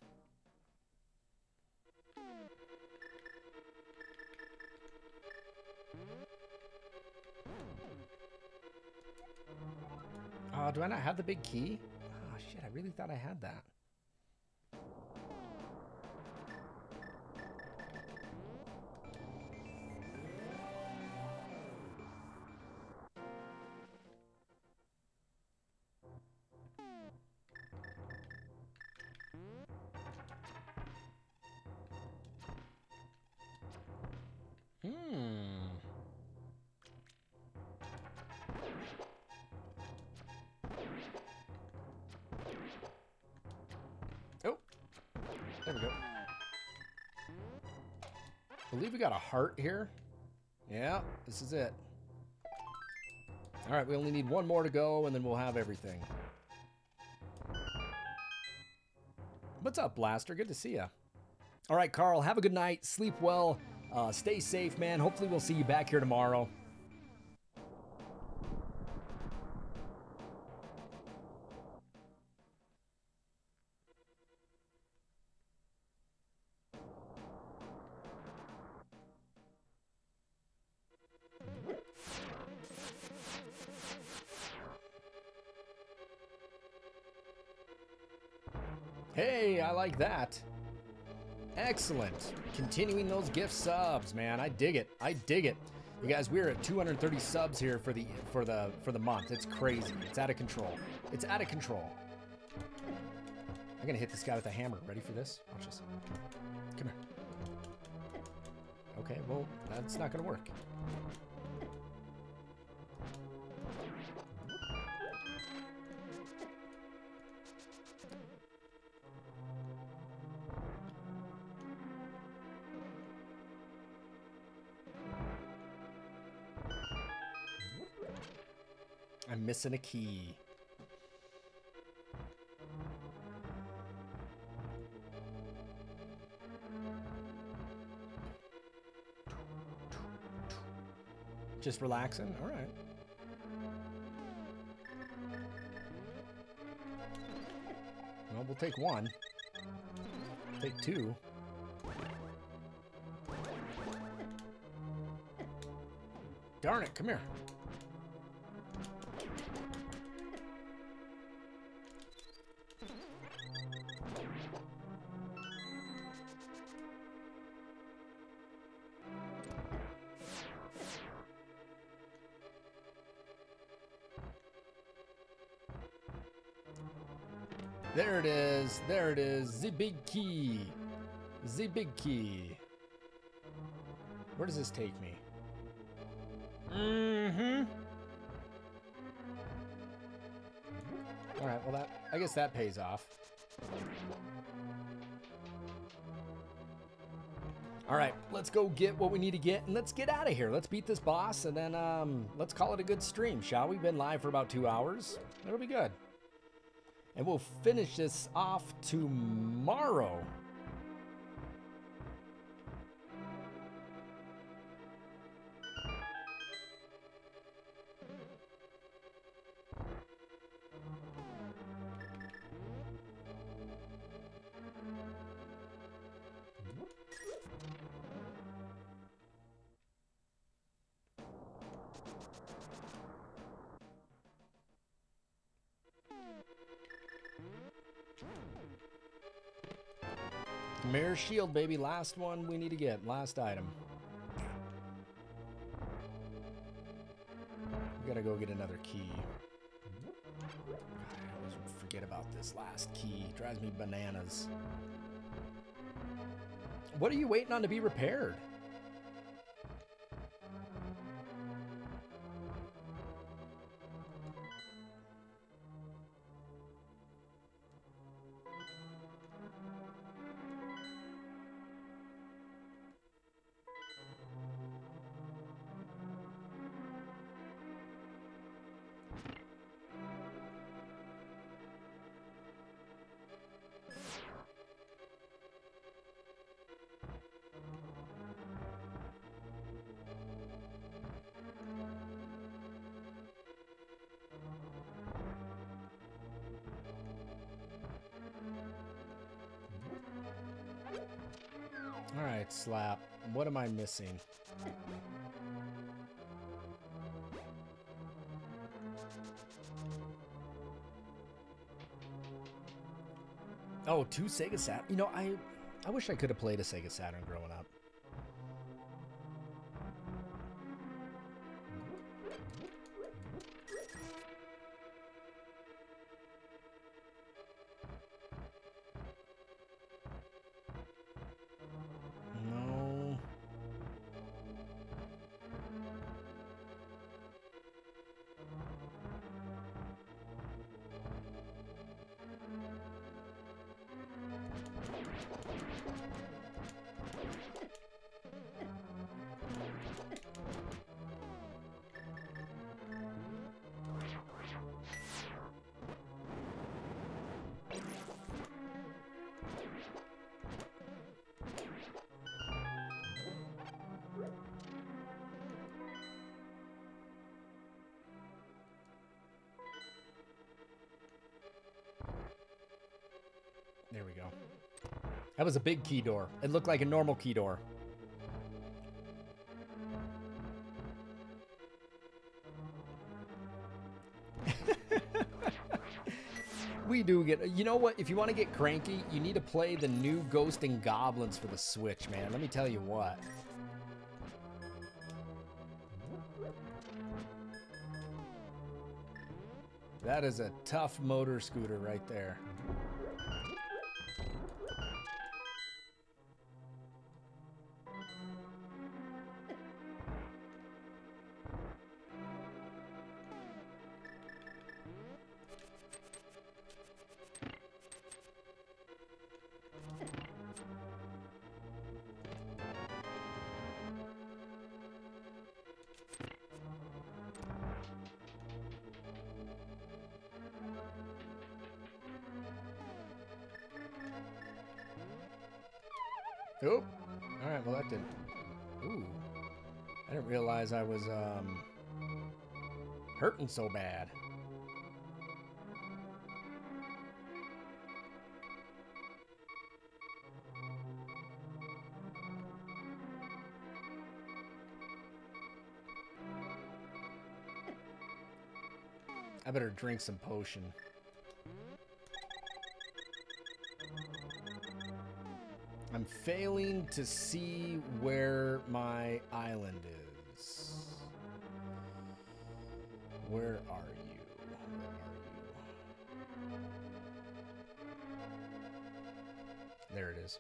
Oh, do I not have the big key? Oh, shit, I really thought I had that. Oh, there we go. I believe we got a heart here. Yeah, this is it. All right, we only need one more to go, and then we'll have everything. What's up, Blaster? Good to see you. All right, Carl, have a good night. Sleep well. Stay safe, man. Hopefully we'll see you back here tomorrow. Hey, I like that. Excellent. Continuing those gift subs, man. I dig it. I dig it. You guys, we're at 230 subs here for the month. It's crazy. It's out of control. It's out of control. I'm gonna hit this guy with a hammer. Ready for this? Watch this. Come here. Okay, well, that's not gonna work. I'm missing a key. Just relaxing? All right. Well, we'll take one. Take two. Darn it, come here. There it is. There it is. The big key. The big key. Where does this take me? Mm-hmm. All right, well, I guess that pays off. All right, let's go get what we need to get, and let's get out of here. Let's beat this boss, and then let's call it a good stream, shall we? Been live for about 2 hours. It'll be good. And we'll finish this off tomorrow. Mirror shield, baby. Last one we need to get. Last item. We gotta go get another key. I always forget about this last key. It drives me bananas. What are you waiting on to be repaired? All right, Slap. What am I missing? Oh, 2 Sega Saturn. You know, I wish I could have played a Sega Saturn growing up. No. There we go. That was a big key door. It looked like a normal key door. We do get... You know what? If you want to get cranky, you need to play the new Ghost and Goblins for the Switch, man. Let me tell you what. That is a tough motor scooter right there. Oh, all right, well that didn't. Ooh, I didn't realize I was hurting so bad. I better drink some potion. I'm failing to see where my island is. Where are you? Where are you? There it is.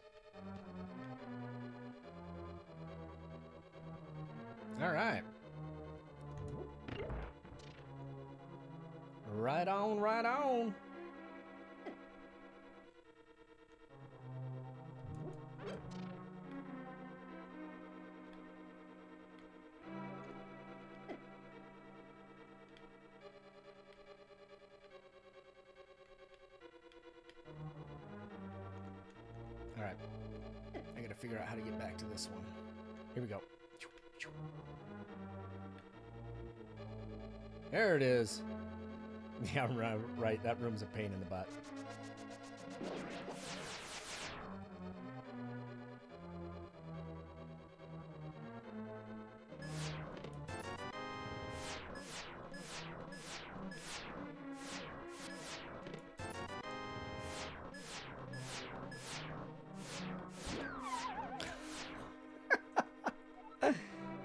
All right. Right on, right on. figure out how to get back to this one. Here we go. There it is. Yeah, right. That room's a pain in the butt.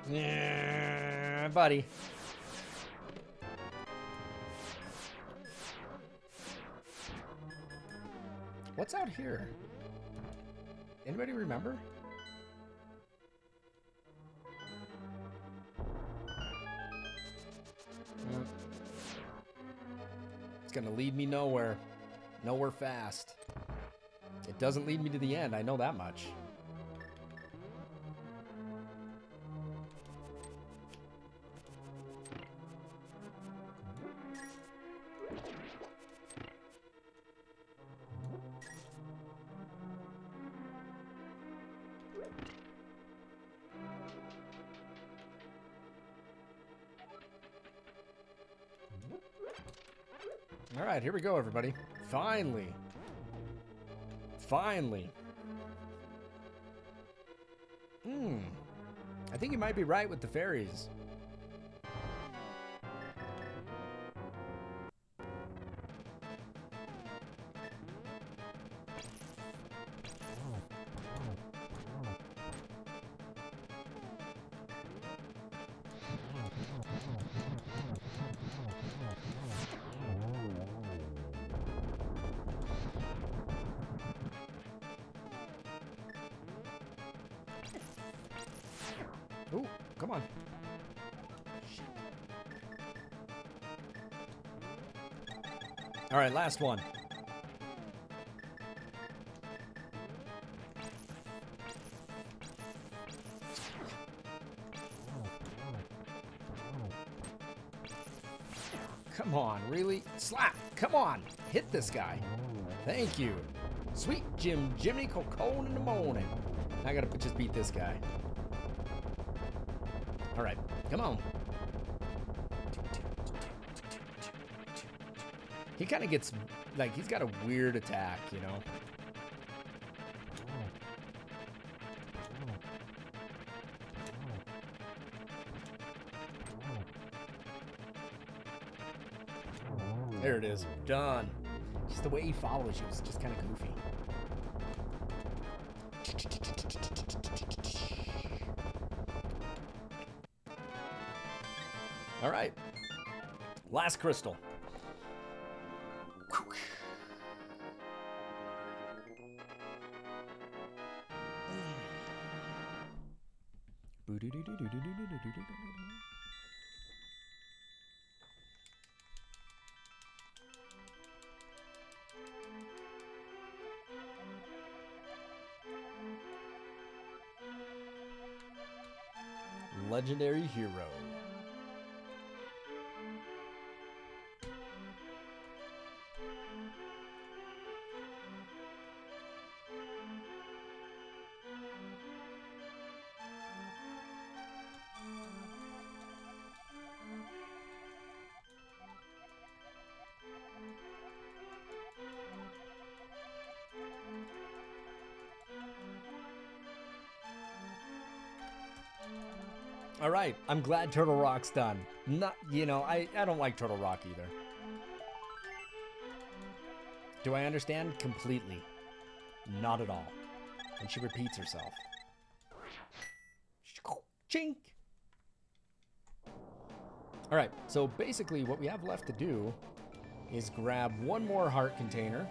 Yeah, buddy. What's out here? Anybody remember? It's gonna lead me nowhere. Nowhere fast. It doesn't lead me to the end, I know that much. All right, here we go, everybody. Finally. Finally. I think you might be right with the fairies. Ooh, come on. Shit. All right, last one. Come on, really? Slap! Come on! Hit this guy. Thank you. Sweet Jiminy Cocoon in the morning. I gotta just beat this guy. All right, come on. He kind of gets, like, he's got a weird attack, you know? There it is. Done. Just the way he follows you is just kind of goofy. All right. Last crystal. Legendary hero. All right, I'm glad Turtle Rock's done. Not, you know, I don't like Turtle Rock either. Do I understand? Completely. Not at all. And she repeats herself. Chink! All right, so basically what we have left to do is grab one more heart container.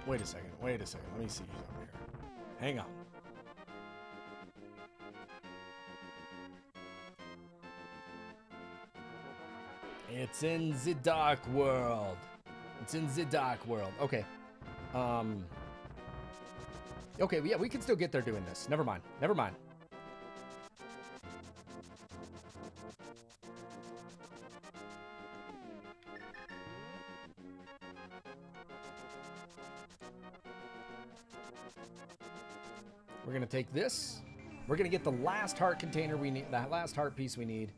Wait a second, let me see something here. Hang on. It's in the dark world. It's in the dark world. Okay. Okay, yeah, we can still get there doing this. Never mind. Never mind. We're going to take this. We're going to get the last heart container we need, that last heart piece we need.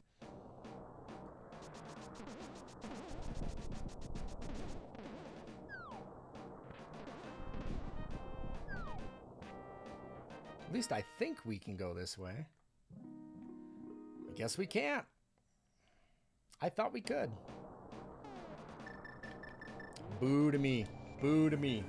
At least I think we can go this way. I guess we can't. I thought we could. Boo to me. Boo to me.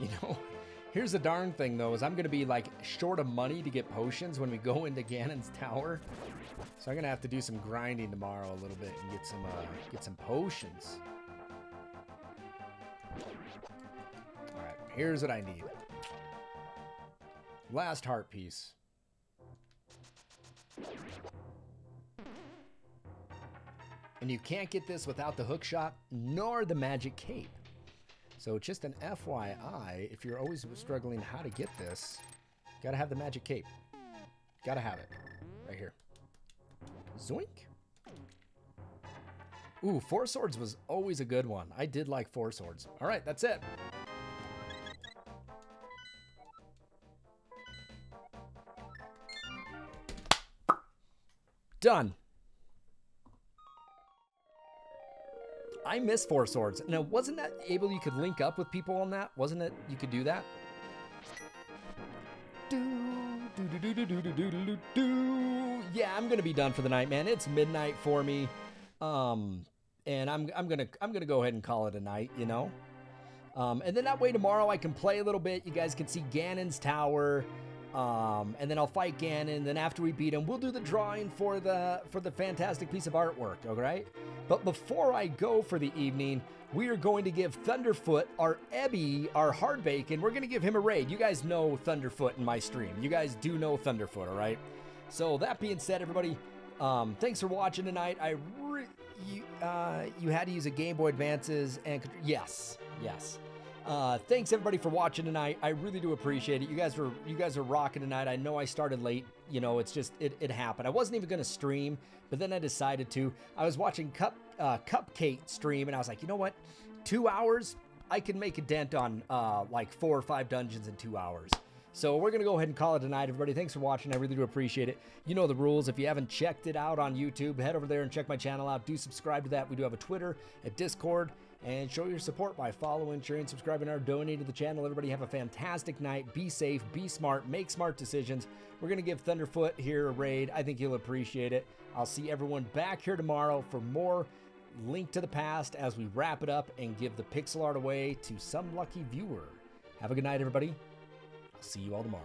You know, here's the darn thing, though, is I'm going to be, like, short of money to get potions when we go into Ganon's tower. So I'm going to have to do some grinding tomorrow a little bit and get some potions. All right, here's what I need. Last heart piece. And you can't get this without the hook shot nor the magic cape. So just an FYI, if you're always struggling how to get this, gotta have the magic cape. Gotta have it. Right here. Zoink. Ooh, Four Swords was always a good one. I did like Four Swords. All right, that's it. Done. I miss Four Swords. Now, wasn't that able you could link up with people on that? Wasn't it you could do that? Yeah, I'm gonna be done for the night, man. It's midnight for me, and I'm gonna go ahead and call it a night, you know. And then that way tomorrow I can play a little bit. You guys can see Ganon's tower. And then I'll fight Ganon. Then after we beat him, we'll do the drawing for the fantastic piece of artwork, all right? But before I go for the evening, we are going to give Thunderfoot, our Ebby, our hard bacon. We're going to give him a raid. You guys know Thunderfoot in my stream. You guys do know Thunderfoot, all right? So that being said, everybody, thanks for watching tonight. You had to use a Game Boy Advances and yes. Thanks everybody for watching tonight. I really do appreciate it. You guys are rocking tonight. I know I started late. You know, it's just it happened. I wasn't even gonna stream, but then I decided to. I was watching Cupcake stream, and I was like, you know what? 2 hours, I can make a dent on like 4 or 5 dungeons in 2 hours. So we're gonna go ahead and call it a night, everybody. Thanks for watching. I really do appreciate it. You know the rules. If you haven't checked it out on YouTube, head over there and check my channel out. Do subscribe to that. We do have a Twitter, a Discord. And show your support by following, sharing, subscribing, or donating to the channel. Everybody have a fantastic night. Be safe, be smart, make smart decisions. We're going to give Thunderfoot here a raid. I think he'll appreciate it. I'll see everyone back here tomorrow for more Link to the Past as we wrap it up and give the pixel art away to some lucky viewer. Have a good night, everybody. I'll see you all tomorrow.